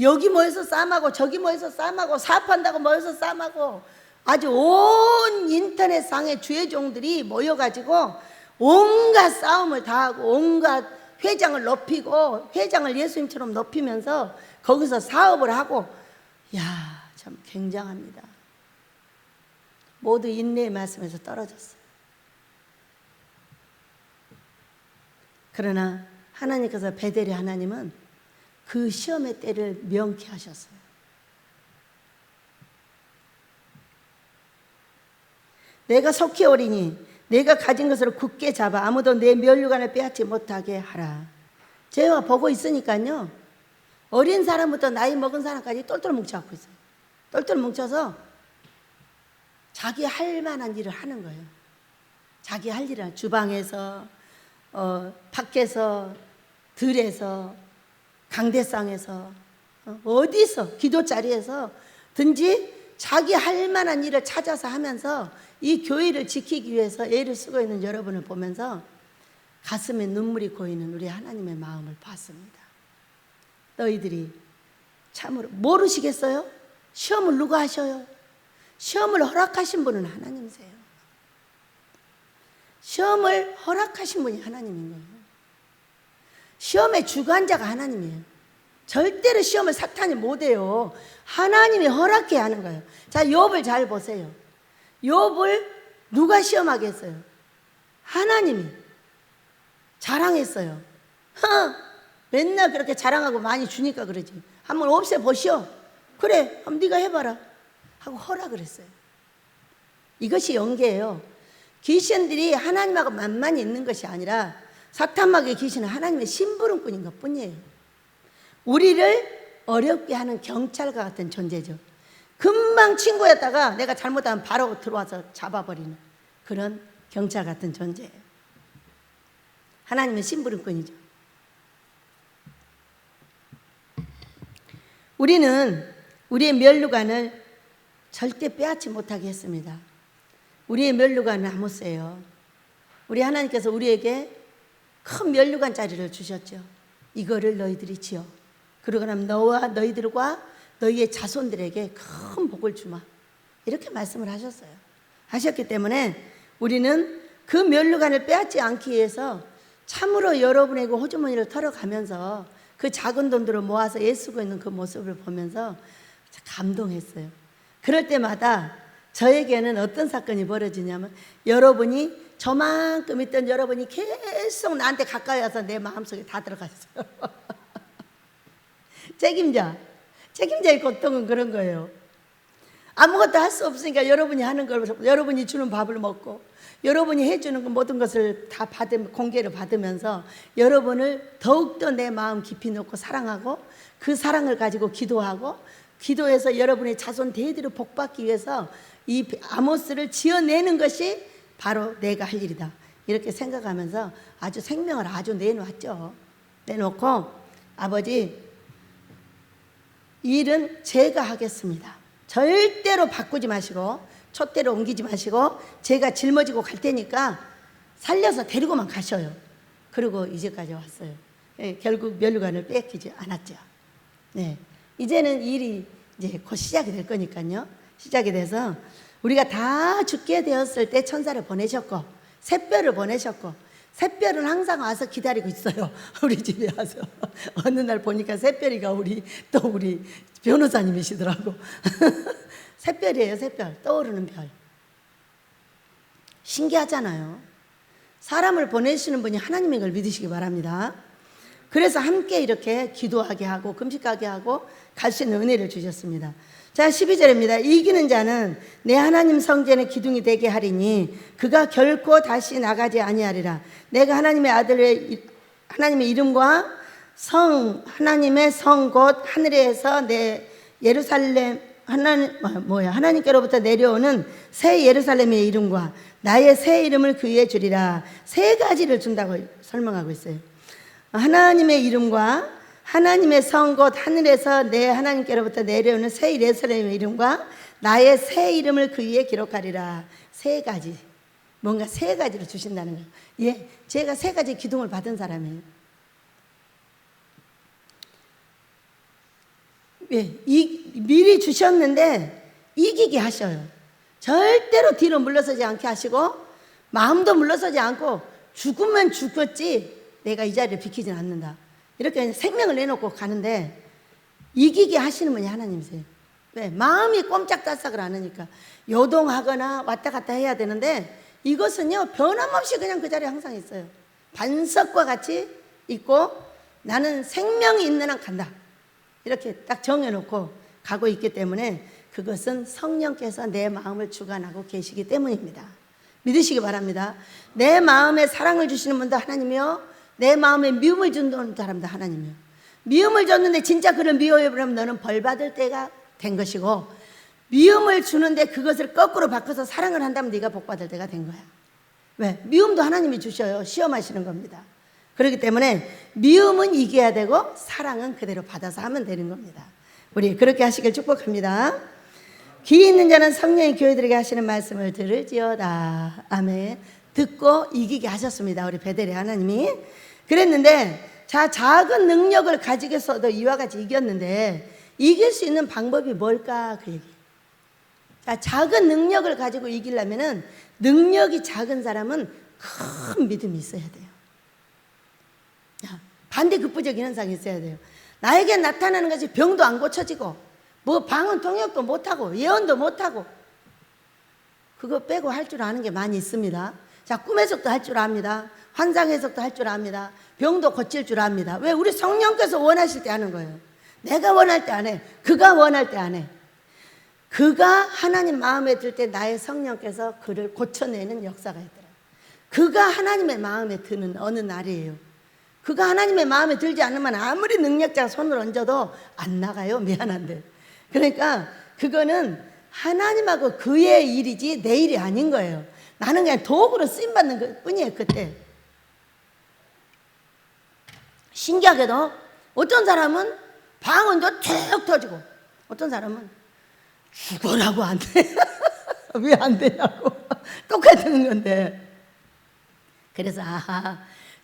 [SPEAKER 1] 여기 모여서 싸움하고 저기 모여서 싸움하고 사업한다고 모여서 싸움하고 아주 온 인터넷상의 주의 종들이 모여가지고 온갖 싸움을 다 하고 온갖 회장을 높이고 회장을 예수님처럼 높이면서 거기서 사업을 하고 야, 참 굉장합니다. 모두 인내의 말씀에서 떨어졌어요. 그러나 하나님께서 베델의 하나님은 그 시험의 때를 명쾌 하셨어요. 내가 속히 오리니 내가 가진 것으로 굳게 잡아 아무도 내 면류관을 빼앗지 못하게 하라. 제가 보고 있으니까요. 어린 사람부터 나이 먹은 사람까지 똘똘 뭉쳐갖고 있어요. 똘똘 뭉쳐서 자기 할 만한 일을 하는 거예요. 자기 할 일을 주방에서 밖에서 들에서 강대상에서 어디서 기도 자리에서 든지 자기 할 만한 일을 찾아서 하면서 이 교회를 지키기 위해서 애를 쓰고 있는 여러분을 보면서 가슴에 눈물이 고이는 우리 하나님의 마음을 봤습니다. 너희들이 참으로 모르시겠어요? 시험을 누가 하셔요? 시험을 허락하신 분은 하나님이세요. 시험을 허락하신 분이 하나님인 거예요. 시험의 주관자가 하나님이에요. 절대로 시험을 사탄이 못해요. 하나님이 허락해야 하는 거예요. 자, 욥을 잘 보세요. 욥을 누가 시험하게 했어요? 하나님이 자랑했어요. 맨날 그렇게 자랑하고 많이 주니까 그러지. 한번 없애보시오. 그래, 한번 네가 해봐라 하고 허락을 했어요. 이것이 연계예요. 귀신들이 하나님하고 만만히 있는 것이 아니라 사탄마귀의 귀신은 하나님의 심부름꾼인 것 뿐이에요. 우리를 어렵게 하는 경찰과 같은 존재죠. 금방 친구였다가 내가 잘못하면 바로 들어와서 잡아버리는 그런 경찰 같은 존재예요. 하나님의 심부름꾼이죠. 우리는 우리의 면류관을 절대 빼앗지 못하게 했습니다. 우리의 면류관은 아무세요. 우리 하나님께서 우리에게 큰 면류관 자리를 주셨죠. 이거를 너희들이 지어. 그러고 나면 너와 너희들과 너희의 자손들에게 큰 복을 주마. 이렇게 말씀을 하셨어요. 하셨기 때문에 우리는 그 면류관을 빼앗지 않기 위해서 참으로 여러분에게 호주머니를 털어가면서 그 작은 돈들을 모아서 애쓰고 있는 그 모습을 보면서 감동했어요. 그럴 때마다 저에게는 어떤 사건이 벌어지냐면 여러분이 저만큼 있던 여러분이 계속 나한테 가까이 와서 내 마음속에 다 들어갔어요. 책임자의 고통은 그런 거예요. 아무것도 할 수 없으니까 여러분이 하는 걸, 여러분이 주는 밥을 먹고 여러분이 해주는 모든 것을 다 공개를 받으면서 여러분을 더욱더 내 마음 깊이 넣고 사랑하고 그 사랑을 가지고 기도하고 기도해서 여러분의 자손 대대로 복받기 위해서 이 아모스를 지어내는 것이 바로 내가 할 일이다. 이렇게 생각하면서 아주 생명을 아주 내놓았죠. 내놓고 아버지, 일은 제가 하겠습니다. 절대로 바꾸지 마시고 촛대로 옮기지 마시고 제가 짊어지고 갈 테니까 살려서 데리고만 가셔요. 그리고 이제까지 왔어요. 결국 면류관을 뺏기지 않았죠. 네, 이제는 일이 이제 곧 시작이 될 거니까요. 시작이 돼서 우리가 다 죽게 되었을 때 천사를 보내셨고 샛별을 보내셨고 샛별은 항상 와서 기다리고 있어요. 우리 집에 와서 어느 날 보니까 샛별이가 우리 변호사님이시더라고. 샛별이에요. 샛별, 떠오르는 별. 신기하잖아요. 사람을 보내시는 분이 하나님인 걸 믿으시기 바랍니다. 그래서 함께 이렇게 기도하게 하고 금식하게 하고 갈 수 있는 은혜를 주셨습니다. 자, 12절입니다. 이기는 자는 내 하나님 성전의 기둥이 되게 하리니 그가 결코 다시 나가지 아니하리라. 내가 하나님의 아들의 하나님의 이름과 하나님의 성 곧 하늘에서 내 예루살렘 하나님께로부터 내려오는 새 예루살렘의 이름과 나의 새 이름을 그 위에 주리라. 세 가지를 준다고 설명하고 있어요. 하나님의 이름과 하나님의 성 곧 하늘에서 내 하나님께로부터 내려오는 새 예루살렘의 이름과 나의 새 이름을 그 위에 기록하리라. 세 가지, 뭔가 세 가지를 주신다는 거예요. 예, 제가 세 가지 기둥을 받은 사람이에요. 예, 미리 주셨는데 이기게 하셔요. 절대로 뒤로 물러서지 않게 하시고 마음도 물러서지 않고 죽으면 죽었지 내가 이 자리를 비키진 않는다. 이렇게 생명을 내놓고 가는데 이기게 하시는 분이 하나님이세요. 왜? 마음이 꼼짝달싹을 안 하니까 요동하거나 왔다 갔다 해야 되는데 이것은요 변함없이 그냥 그 자리에 항상 있어요. 반석과 같이 있고 나는 생명이 있는 한 간다. 이렇게 딱 정해놓고 가고 있기 때문에 그것은 성령께서 내 마음을 주관하고 계시기 때문입니다. 믿으시기 바랍니다. 내 마음에 사랑을 주시는 분도 하나님이요 내 마음에 미움을 주는 사람도 하나님이요. 미움을 줬는데 진짜 그를 미워해버리면 너는 벌받을 때가 된 것이고 미움을 주는데 그것을 거꾸로 바꿔서 사랑을 한다면 네가 복받을 때가 된 거야. 왜? 미움도 하나님이 주셔요. 시험하시는 겁니다. 그렇기 때문에 미움은 이겨야 되고 사랑은 그대로 받아서 하면 되는 겁니다. 우리 그렇게 하시길 축복합니다. 귀 있는 자는 성령이 교회들에게 하시는 말씀을 들을지어다. 아멘. 듣고 이기게 하셨습니다. 우리 베델의 하나님이. 그랬는데 자, 작은 능력을 가지고서도 이와 같이 이겼는데 이길 수 있는 방법이 뭘까? 그 얘기. 자, 작은 능력을 가지고 이기려면은 능력이 작은 사람은 큰 믿음이 있어야 돼요. 반대급부적인 현상이 있어야 돼요. 나에게 나타나는 것이 병도 안 고쳐지고 뭐 방언 통역도 못하고 예언도 못하고 그거 빼고 할 줄 아는 게 많이 있습니다. 자, 꿈 해석도 할 줄 압니다. 환상 해석도 할 줄 압니다. 병도 고칠 줄 압니다. 왜? 우리 성령께서 원하실 때 하는 거예요. 내가 원할 때 안 해. 그가 원할 때 안 해. 그가 하나님 마음에 들 때 나의 성령께서 그를 고쳐내는 역사가 있더라고요. 그가 하나님의 마음에 드는 어느 날이에요. 그가 하나님의 마음에 들지 않으면 아무리 능력자가 손을 얹어도 안 나가요. 미안한데. 그러니까 그거는 하나님하고 그의 일이지 내 일이 아닌 거예요. 나는 그냥 도구로 쓰임받는 것 뿐이에요. 그때 신기하게도 어떤 사람은 방언도 툭 터지고 어떤 사람은 죽어라고 안 돼. 왜 안 되냐고. 똑같은 건데. 그래서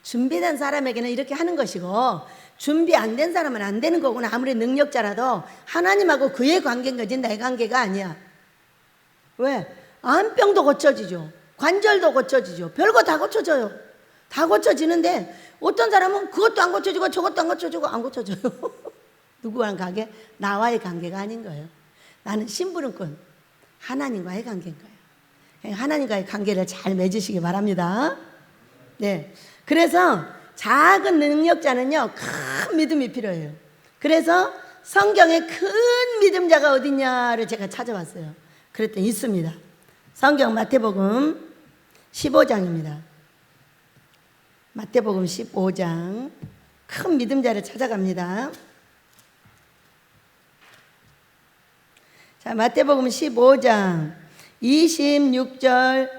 [SPEAKER 1] 준비된 사람에게는 이렇게 하는 것이고 준비 안 된 사람은 안 되는 거구나. 아무리 능력자라도 하나님하고 그의 관계인 거지 내 관계가 아니야. 왜? 암병도 고쳐지죠. 관절도 고쳐지죠. 별거 다 고쳐져요. 다 고쳐지는데 어떤 사람은 그것도 안 고쳐지고 저것도 안 고쳐지고 안 고쳐져요. 누구와의 관계? 나와의 관계가 아닌 거예요. 나는 심부름꾼 하나님과의 관계인 거예요. 하나님과의 관계를 잘 맺으시기 바랍니다. 네. 그래서 작은 능력자는요 큰 믿음이 필요해요. 그래서 성경에 큰 믿음자가 어딨냐를 제가 찾아봤어요. 그랬더니 있습니다. 성경 마태복음 15장입니다. 마태복음 15장. 큰 믿음자를 찾아갑니다. 자, 마태복음 15장 26절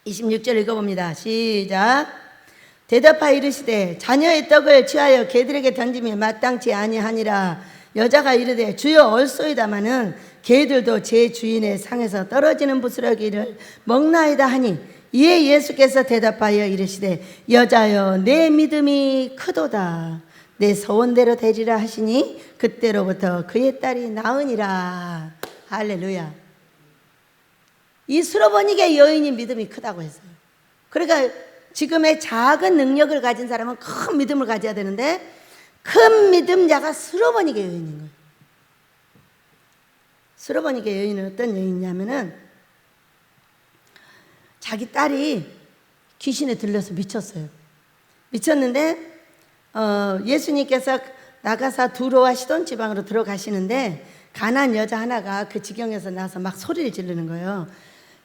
[SPEAKER 1] 26절 읽어봅니다. 시작. 대답하여 이르시되 자녀의 떡을 취하여 개들에게 던짐이 마땅치 아니하니라. 여자가 이르되 주여 옳소이다마는 개들도 제 주인의 상에서 떨어지는 부스러기를 먹나이다 하니, 이에 예수께서 대답하여 이르시되 여자여 내 믿음이 크도다. 내 소원대로 되리라 하시니 그때로부터 그의 딸이 나으니라. 할렐루야. 이 수로보니게 여인이 믿음이 크다고 했어요. 그러니까 지금의 작은 능력을 가진 사람은 큰 믿음을 가져야 되는데, 큰 믿음자가 수로보니게 여인인 거예요. 수로보니게 여인은 어떤 여인이냐면은 자기 딸이 귀신에 들려서 미쳤어요. 미쳤는데 예수님께서 나가사 두로와 시돈 지방으로 들어가시는데 가난한 여자 하나가 그 지경에서 나서 막 소리를 지르는 거예요.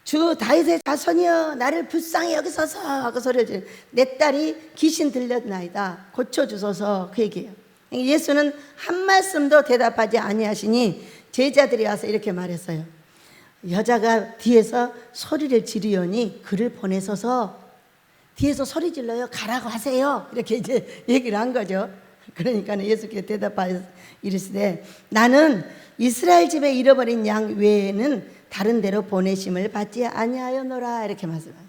[SPEAKER 1] 주 다윗의 자손이여 나를 불쌍히 여기소서 하고 소리를 지르. 내 딸이 귀신 들렸나이다, 고쳐주소서, 그 얘기예요. 예수는 한 말씀도 대답하지 아니하시니 제자들이 와서 이렇게 말했어요. 여자가 뒤에서 소리를 지르려니 그를 보내소서. 뒤에서 소리 질러요, 가라고 하세요, 이렇게 이제 얘기를 한 거죠. 그러니까 예수께서 대답하여 이르시되 나는 이스라엘 집에 잃어버린 양 외에는 다른 데로 보내심을 받지 아니하였노라, 이렇게 말씀하셨어요.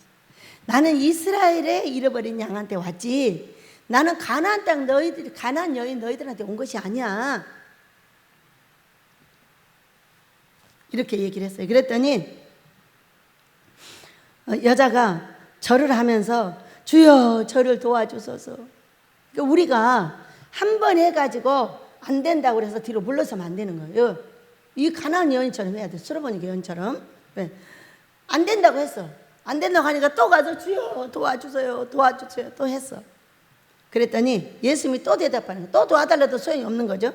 [SPEAKER 1] 나는 이스라엘에 잃어버린 양한테 왔지, 나는 가나안 땅 너희들, 가나안 여인 너희들한테 온 것이 아니야, 이렇게 얘기를 했어요. 그랬더니 여자가 절을 하면서 주여 저를 도와주소서. 그러니까 우리가 한 번 해가지고 안 된다고 그래서 뒤로 물러서면 안 되는 거예요. 이 가나안 여인처럼 해야 돼. 수로보니 여인처럼. 왜? 안 된다고 했어. 안 된다고 하니까 또 가서 주여 도와주세요, 도와주세요, 또 했어. 그랬더니 예수님이 또 대답하는 거예요. 또 도와달라도 소용이 없는 거죠.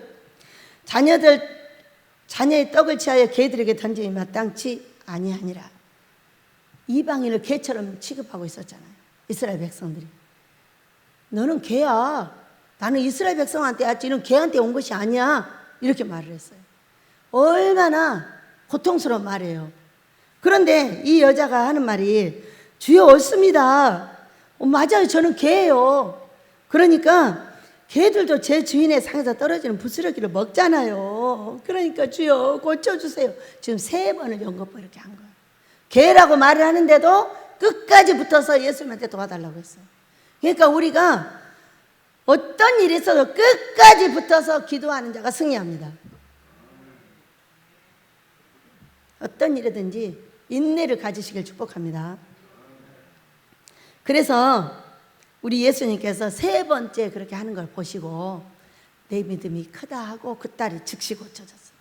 [SPEAKER 1] 자녀의 떡을 취하여 개들에게 던짐이 마땅치 아니하니라. 이방인을 개처럼 취급하고 있었잖아요, 이스라엘 백성들이. 너는 개야, 나는 이스라엘 백성한테 왔지 이런 개한테 온 것이 아니야, 이렇게 말을 했어요. 얼마나 고통스러운 말이에요. 그런데 이 여자가 하는 말이 주여 옳습니다, 맞아요, 저는 개예요. 그러니까 개들도 제 주인의 상에서 떨어지는 부스러기를 먹잖아요. 그러니까 주여 고쳐주세요. 지금 3번을 연거푸 이렇게 한 거예요. 개라고 말을 하는데도 끝까지 붙어서 예수님한테 도와달라고 했어요. 그러니까 우리가 어떤 일이 있어도 끝까지 붙어서 기도하는 자가 승리합니다. 어떤 일이든지 인내를 가지시길 축복합니다. 그래서 우리 예수님께서 3번째 그렇게 하는 걸 보시고 내 믿음이 크다 하고 그 딸이 즉시 고쳐졌어요.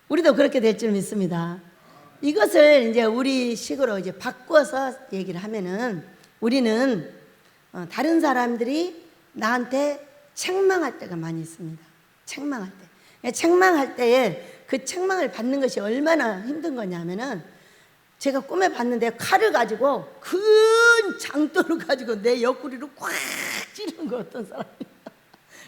[SPEAKER 1] 우리도 그렇게 될 줄 믿습니다. 이것을 이제 우리 식으로 이제 바꿔서 얘기를 하면은, 우리는 다른 사람들이 나한테 책망할 때가 많이 있습니다. 책망할 때. 책망할 때에 그 책망을 받는 것이 얼마나 힘든 거냐면은, 제가 꿈에 봤는데 칼을 가지고 큰 장도를 가지고 내 옆구리를 꽉 찌르는 거, 어떤 사람이.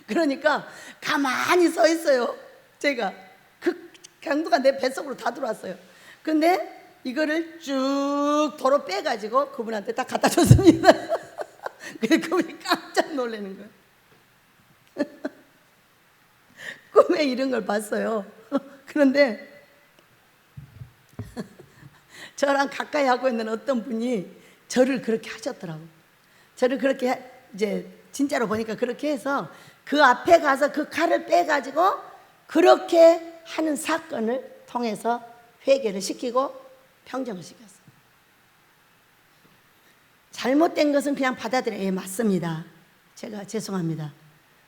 [SPEAKER 1] 그러니까 가만히 서 있어요. 제가 그 강도가 내 뱃속으로 다 들어왔어요. 근데 이거를 쭉 도로 빼가지고 그분한테 딱 갖다 줬습니다. 그래서 그분이 깜짝 놀라는 거예요. 꿈에 이런 걸 봤어요. 그런데 저랑 가까이 하고 있는 어떤 분이 저를 그렇게 하셨더라고요. 저를 그렇게 이제 진짜로 보니까 그렇게 해서 그 앞에 가서 그 칼을 빼가지고 그렇게 하는 사건을 통해서 회개를 시키고 평정을 시켰어요. 잘못된 것은 그냥 받아들여요. 예, 맞습니다, 제가 죄송합니다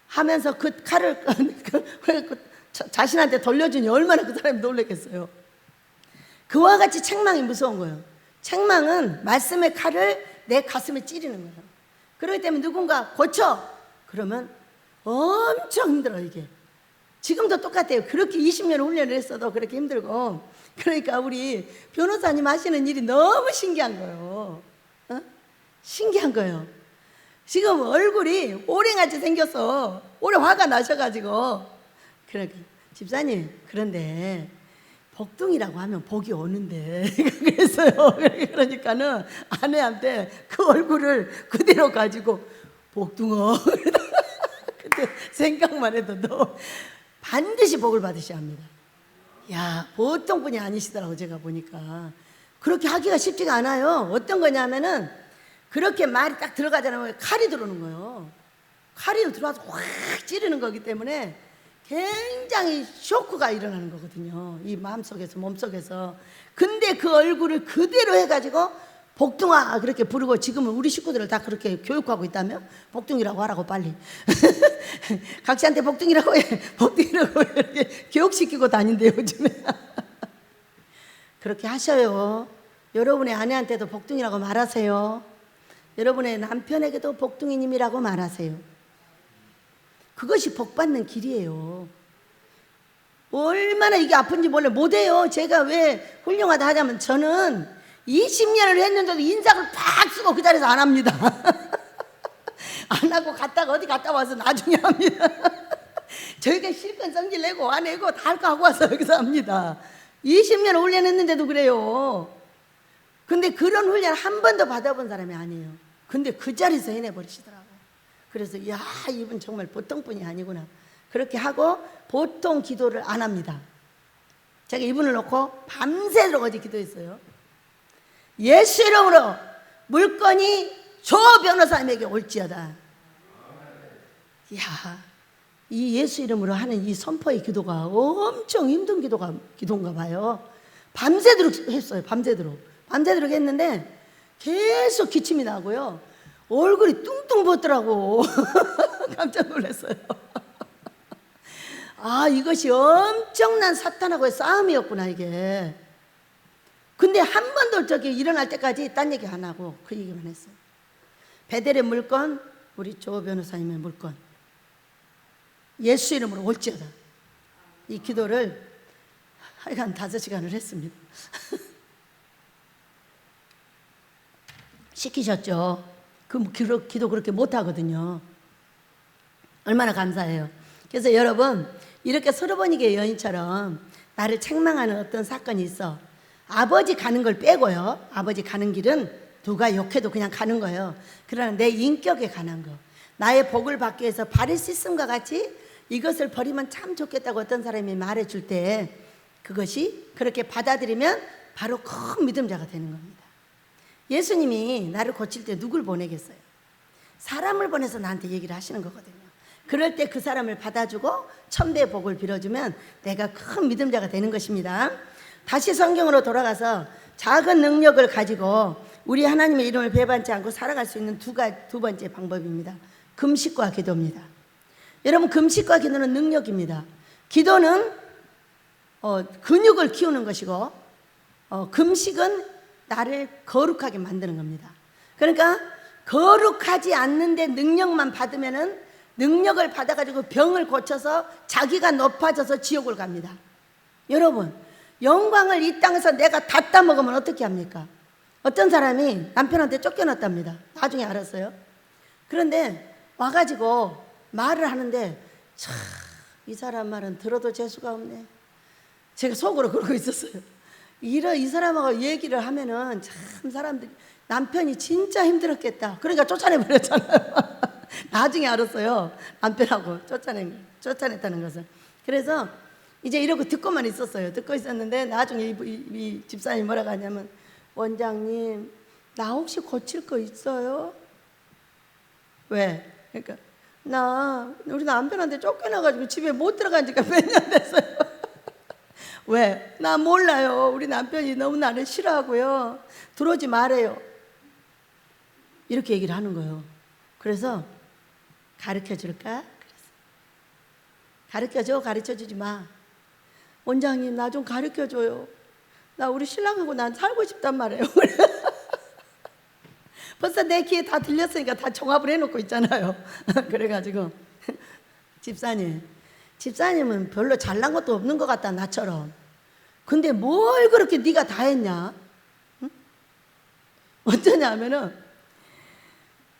[SPEAKER 1] 하면서 그 칼을 자신한테 돌려주니 얼마나 그 사람이 놀랐겠어요. 그와 같이 책망이 무서운 거예요. 책망은 말씀의 칼을 내 가슴에 찌르는 거예요. 그렇기 때문에 누군가 고쳐 그러면 엄청 힘들어 이게. 지금도 똑같아요. 그렇게 20년 훈련을 했어도 그렇게 힘들고. 그러니까 우리 변호사님 하시는 일이 너무 신기한 거예요. 신기한 거예요. 지금 얼굴이 오랭같이 생겨서 오래 화가 나셔가지고. 그러니까 집사님, 그런데 복둥이라고 하면 복이 오는데 그랬어요. 그러니까는 아내한테 그 얼굴을 그대로 가지고 복둥어 그때 생각만 해도 너 반드시 복을 받으셔야 합니다. 야, 보통 분이 아니시더라고. 제가 보니까 그렇게 하기가 쉽지가 않아요. 어떤 거냐면은 그렇게 말이 딱 들어가잖아요. 칼이 들어오는 거예요. 칼이 들어와서 확 찌르는 거기 때문에 굉장히 쇼크가 일어나는 거거든요. 이 마음속에서, 몸속에서. 근데 그 얼굴을 그대로 해가지고 복둥아 그렇게 부르고, 지금은 우리 식구들을 다 그렇게 교육하고 있다며? 복둥이라고 하라고 빨리. 각시한테 복둥이라고 해. 복둥이라고 이렇게 교육시키고 다닌대요 요즘에. 그렇게 하셔요. 여러분의 아내한테도 복둥이라고 말하세요. 여러분의 남편에게도 복둥이님이라고 말하세요. 그것이 복받는 길이에요. 얼마나 이게 아픈지 몰라요. 못해요. 제가 왜 훌륭하다 하자면, 저는 20년을 했는데도 인상을 팍 쓰고 그 자리에서 안 합니다. 안 하고 갔다가 어디 갔다 와서 나중에 합니다. 저희가 실컷 성질 내고 안 내고 다 할 거 하고 와서 여기서 합니다. 20년 훈련했는데도 그래요. 근데 그런 훈련 한 번도 받아본 사람이 아니에요. 근데 그 자리에서 해내버리시더라고요. 그래서 야, 이분 정말 보통 분이 아니구나. 그렇게 하고 보통 기도를 안 합니다. 제가 이분을 놓고 밤새도록 어제 기도했어요. 예수 이름으로 물건이 조 변호사님에게 올지어다. 야, 이 예수 이름으로 하는 이 선포의 기도가 엄청 힘든 기도인가 봐요. 밤새도록 했어요. 밤새도록 했는데 계속 기침이 나고요. 얼굴이 뚱뚱 붓더라고. 깜짝 놀랐어요. 아, 이것이 엄청난 사탄하고의 싸움이었구나 이게. 근데 한 번도 저기 일어날 때까지 딴 얘기 안 하고 그 얘기만 했어요. 베델의 물건, 우리 조 변호사님의 물건, 예수 이름으로 올지어다. 이 기도를 하여간 5시간을 했습니다. 시키셨죠. 그 기도 그렇게 못하거든요. 얼마나 감사해요. 그래서 여러분, 이렇게 서로보니게 여인처럼 나를 책망하는 어떤 사건이 있어. 아버지 가는 걸 빼고요. 아버지 가는 길은 누가 욕해도 그냥 가는 거예요. 그러나 내 인격에 관한 거, 나의 복을 받기 위해서 발을 씻음과 같이 이것을 버리면 참 좋겠다고 어떤 사람이 말해줄 때, 그것이 그렇게 받아들이면 바로 큰 믿음자가 되는 겁니다. 예수님이 나를 고칠 때 누굴 보내겠어요? 사람을 보내서 나한테 얘기를 하시는 거거든요. 그럴 때 그 사람을 받아주고 천배의 복을 빌어주면 내가 큰 믿음자가 되는 것입니다. 다시 성경으로 돌아가서 작은 능력을 가지고 우리 하나님의 이름을 배반치 않고 살아갈 수 있는 두 번째 방법입니다. 금식과 기도입니다. 여러분, 금식과 기도는 능력입니다. 기도는 근육을 키우는 것이고, 금식은 나를 거룩하게 만드는 겁니다. 그러니까 거룩하지 않는데 능력만 받으면은, 능력을 받아가지고 병을 고쳐서 자기가 높아져서 지옥을 갑니다. 여러분, 영광을 이 땅에서 내가 다 따먹으면 어떻게 합니까? 어떤 사람이 남편한테 쫓겨났답니다. 나중에 알았어요. 그런데 와가지고 말을 하는데, 참, 이 사람 말은 들어도 재수가 없네. 제가 속으로 그러고 있었어요. 이 사람하고 얘기를 하면은 참 사람들이, 남편이 진짜 힘들었겠다. 그러니까 쫓아내버렸잖아요. 나중에 알았어요. 남편하고 쫓아냈다는 것을. 그래서 이제 이러고 듣고만 있었어요. 듣고 있었는데 나중에 이 집사님이 뭐라고 하냐면, 원장님, 나 혹시 고칠 거 있어요? 왜? 그러니까 우리 남편한테 쫓겨나가지고 집에 못 들어간 지가 몇 년 됐어요. 왜? 나 몰라요. 우리 남편이 너무 나를 싫어하고요. 들어오지 말아요. 이렇게 얘기를 하는 거예요. 그래서 가르쳐 줄까? 가르쳐줘? 가르쳐주지 마. 원장님, 나 좀 가르쳐줘요. 나 우리 신랑하고 난 살고 싶단 말이에요. 벌써 내 귀에 다 들렸으니까 다 종합을 해놓고 있잖아요. 그래가지고 집사님은 별로 잘난 것도 없는 것 같다, 나처럼. 근데 뭘 그렇게 네가 다 했냐? 응? 어쩌냐 하면은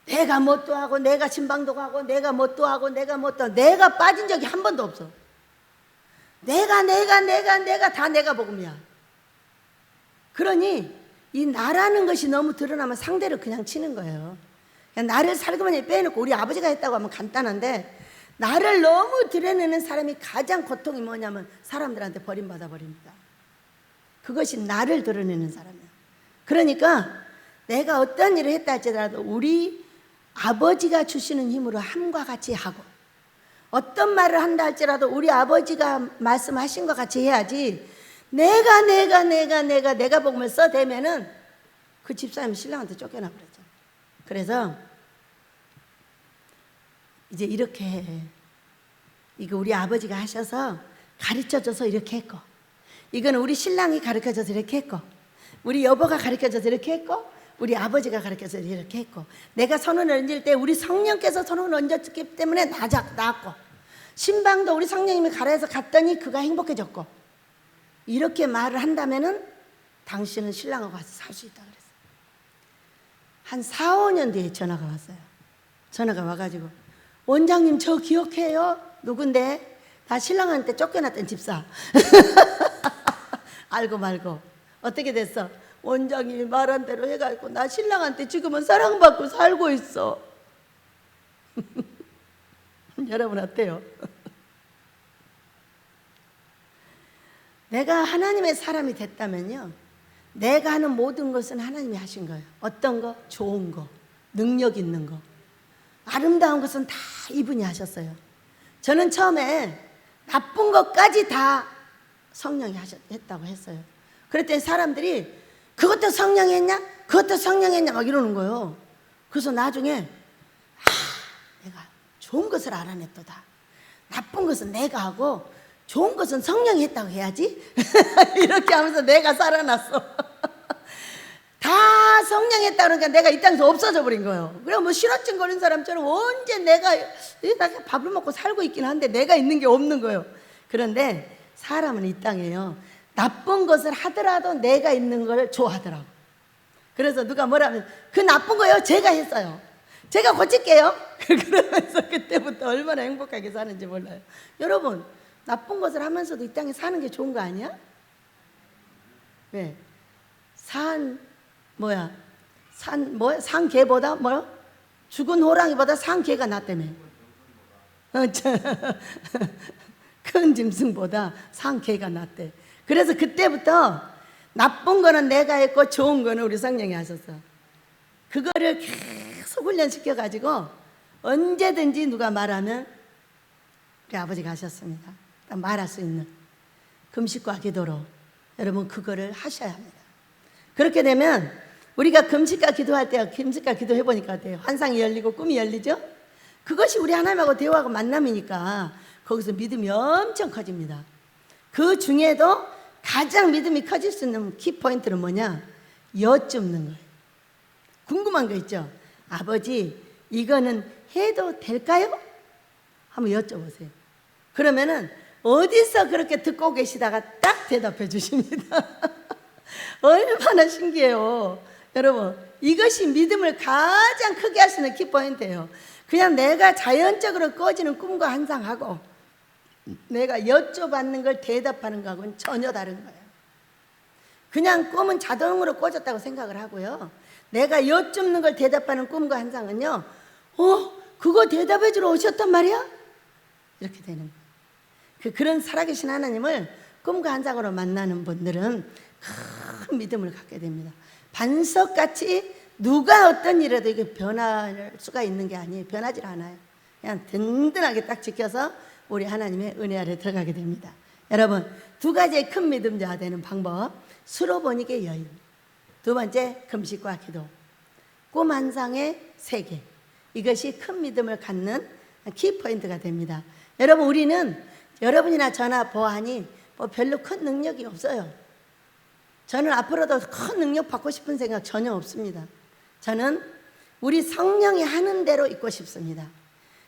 [SPEAKER 1] 내가 뭣도 하고 내가 신방도 가고 내가 뭣도 하고 내가 빠진 적이 한 번도 없어. 내가 다 내가 복음이야. 그러니 이 나라는 것이 너무 드러나면 상대를 그냥 치는 거예요. 그냥 나를 살그머니 빼놓고, 우리 아버지가 했다고 하면 간단한데 나를 너무 드러내는 사람이 가장 고통이 뭐냐면 사람들한테 버림받아 버립니다. 그것이 나를 드러내는 사람이야. 그러니까 내가 어떤 일을 했다 할지라도 우리 아버지가 주시는 힘으로 함과 같이 하고, 어떤 말을 한다 할지라도 우리 아버지가 말씀하신 것 같이 해야지, 내가 복음을 써대면은 그 집사님 신랑한테 쫓겨나 버렸죠. 그래서 이제 이렇게 해. 이거 우리 아버지가 하셔서 가르쳐줘서 이렇게 했고, 이거는 우리 신랑이 가르쳐줘서 이렇게 했고, 우리 여보가 가르쳐줘서 이렇게 했고, 우리 아버지가 가르쳐서 이렇게 했고, 내가 선언을 얹을 때 우리 성령께서 선언을 얹었기 때문에 나았고, 신방도 우리 성령님이 가라해서 갔더니 그가 행복해졌고, 이렇게 말을 한다면은 당신은 신랑하고 같이 살 수 있다 그랬어요. 한 4, 5년 뒤에 전화가 왔어요. 전화가 와가지고, 원장님 저 기억해요? 누군데? 나 신랑한테 쫓겨났던 집사. 알고 말고 어떻게 됐어? 원장이 말한 대로 해가지고 나 신랑한테 지금은 사랑받고 살고 있어. 여러분 어때요? 내가 하나님의 사람이 됐다면요, 내가 하는 모든 것은 하나님이 하신 거예요. 어떤 거? 좋은 거, 능력 있는 거, 아름다운 것은 다 이분이 하셨어요. 저는 처음에 나쁜 것까지 다 성령이 했다고 했어요. 그랬더니 사람들이 그것도 성령이 했냐? 그것도 성령이 했냐? 막 이러는 거예요. 그래서 나중에 내가 좋은 것을 알아냈도다. 나쁜 것은 내가 하고 좋은 것은 성령이 했다고 해야지. 이렇게 하면서 내가 살아났어. 다 성령이 했다 그러니까 내가 이 땅에서 없어져 버린 거예요. 그래 뭐 실어증 걸린 사람처럼 언제 내가 밥을 먹고 살고 있긴 한데 내가 있는 게 없는 거예요. 그런데 사람은 이 땅에요, 나쁜 것을 하더라도 내가 있는 걸 좋아하더라고. 그래서 누가 뭐라면 그 나쁜 거요 제가 했어요, 제가 고칠게요. 그러면서 그때부터 얼마나 행복하게 사는지 몰라요. 여러분, 나쁜 것을 하면서도 이 땅에 사는 게 좋은 거 아니야? 왜? 산 개보다 죽은 호랑이보다 산 개가 낫다며. 큰 짐승보다 산 개가 낫대. 그래서 그때부터 나쁜 거는 내가 했고 좋은 거는 우리 성령이 하셨어. 그거를 계속 훈련시켜가지고 언제든지 누가 말하면 우리 아버지가 하셨습니다. 말할 수 있는 금식과 기도로 여러분 그거를 하셔야 합니다. 그렇게 되면 우리가 금식과 기도할 때, 금식과 기도해 보니까 어때요? 환상이 열리고 꿈이 열리죠? 그것이 우리 하나님하고 대화하고 만남이니까 거기서 믿음이 엄청 커집니다. 그 중에도 가장 믿음이 커질 수 있는 키포인트는 뭐냐? 여쭙는 거예요. 궁금한 거 있죠? 아버지, 이거는 해도 될까요? 한번 여쭤보세요. 그러면은 어디서 그렇게 듣고 계시다가 딱 대답해 주십니다. 얼마나 신기해요. 여러분, 이것이 믿음을 가장 크게 할 수 있는 키포인트예요. 그냥 내가 자연적으로 꺼지는 꿈과 환상하고 내가 여쭤받는 걸 대답하는 거하고는 전혀 다른 거예요. 그냥 꿈은 자동으로 꺼졌다고 생각을 하고요, 내가 여쭙는 걸 대답하는 꿈과 환상은요, 그거 대답해 주러 오셨단 말이야? 이렇게 되는 거예요. 그런 살아계신 하나님을 꿈과 환상으로 만나는 분들은 큰 믿음을 갖게 됩니다. 반석같이 누가 어떤 일에도 이게 변할 수가 있는 게 아니에요. 변하지 않아요. 그냥 든든하게 딱 지켜서 우리 하나님의 은혜 아래 들어가게 됩니다. 여러분, 두 가지의 큰 믿음자가 되는 방법: 수로보니게 여인, 두 번째 금식과 기도, 꿈 환상의 세계. 이것이 큰 믿음을 갖는 키포인트가 됩니다. 여러분, 우리는 여러분이나 저나 보아하니 뭐 별로 큰 능력이 없어요. 저는 앞으로도 큰 능력 받고 싶은 생각 전혀 없습니다. 저는 우리 성령이 하는 대로 있고 싶습니다.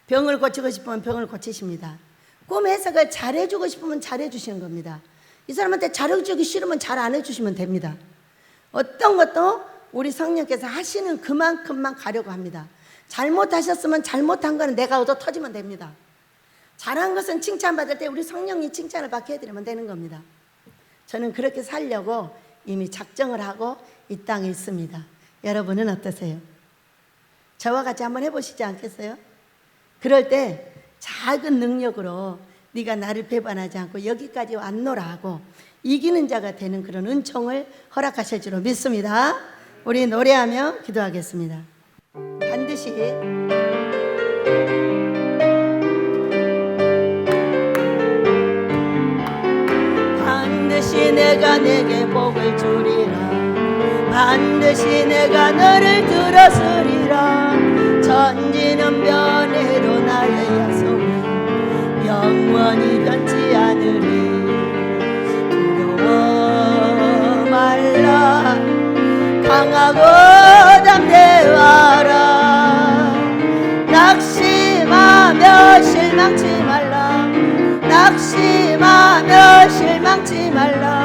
[SPEAKER 1] 병을 고치고 싶으면 병을 고치십니다. 꿈 해석을 잘해주고 싶으면 잘해주시는 겁니다. 이 사람한테 잘해주기 싫으면 잘 안 해주시면 됩니다. 어떤 것도 우리 성령께서 하시는 그만큼만 가려고 합니다. 잘못하셨으면 잘못한 거는 내가 얻어 터지면 됩니다. 잘한 것은 칭찬받을 때 우리 성령이 칭찬을 받게 해드리면 되는 겁니다. 저는 그렇게 살려고 이미 작정을 하고 이 땅에 있습니다. 여러분은 어떠세요? 저와 같이 한번 해보시지 않겠어요? 그럴 때 작은 능력으로 네가 나를 배반하지 않고 여기까지 왔노라 하고 이기는 자가 되는 그런 은총을 허락하실 줄로 믿습니다. 우리 노래하며 기도하겠습니다. 반드시 내가 내게 복을 주리라. 반드시 내가 너를 들었으리라. 천지는 변해도 나의 약속은 영원히 변치 않으리. 두려워 말라. 강하고 담대하라. 낙심하며 실망치 말라. 낙심하며 실망치 말라.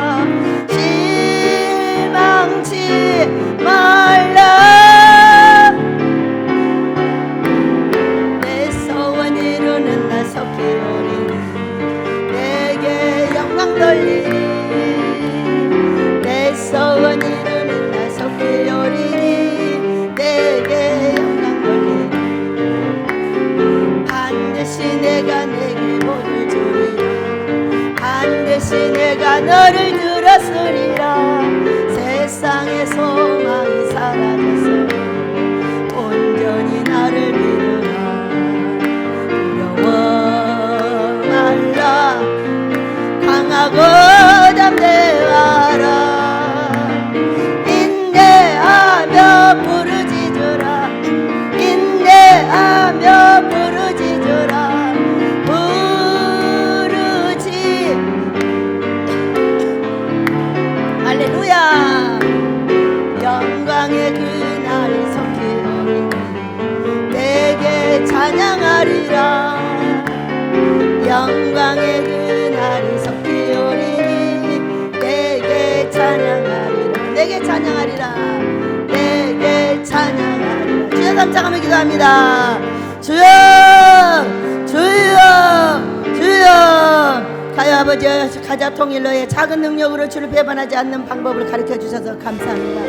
[SPEAKER 1] 실망치 말라. 내 소원 이루는 날 속히 오리니 내게 영광 돌리니. 내 소원 이루는 날 속히 오리니 내게 영광 돌리니. 반드시 내가 내게 복을 주리라. 반드시 내가 너를 들었으리라. 세상의 소망이 사라졌어. 온전히 나를 믿으라. 두려워 말라. 강하고 담대하라. 인내하며 부르짖으라. 인내하며 부르짖으라. 할렐루야. 영광의 그날이 속히 오리니 내게 찬양하리라. 영광의 그날이 속히 오리니 내게 찬양하리라. 내게 찬양하리라. 내게 찬양하리라. 주여 삼창하며 기도합니다. 주여 주여 주여. 가요 아버지 가자 통일로의 작은 능력으로 주를 배반하지 않는 방법을 가르쳐 주셔서 감사합니다.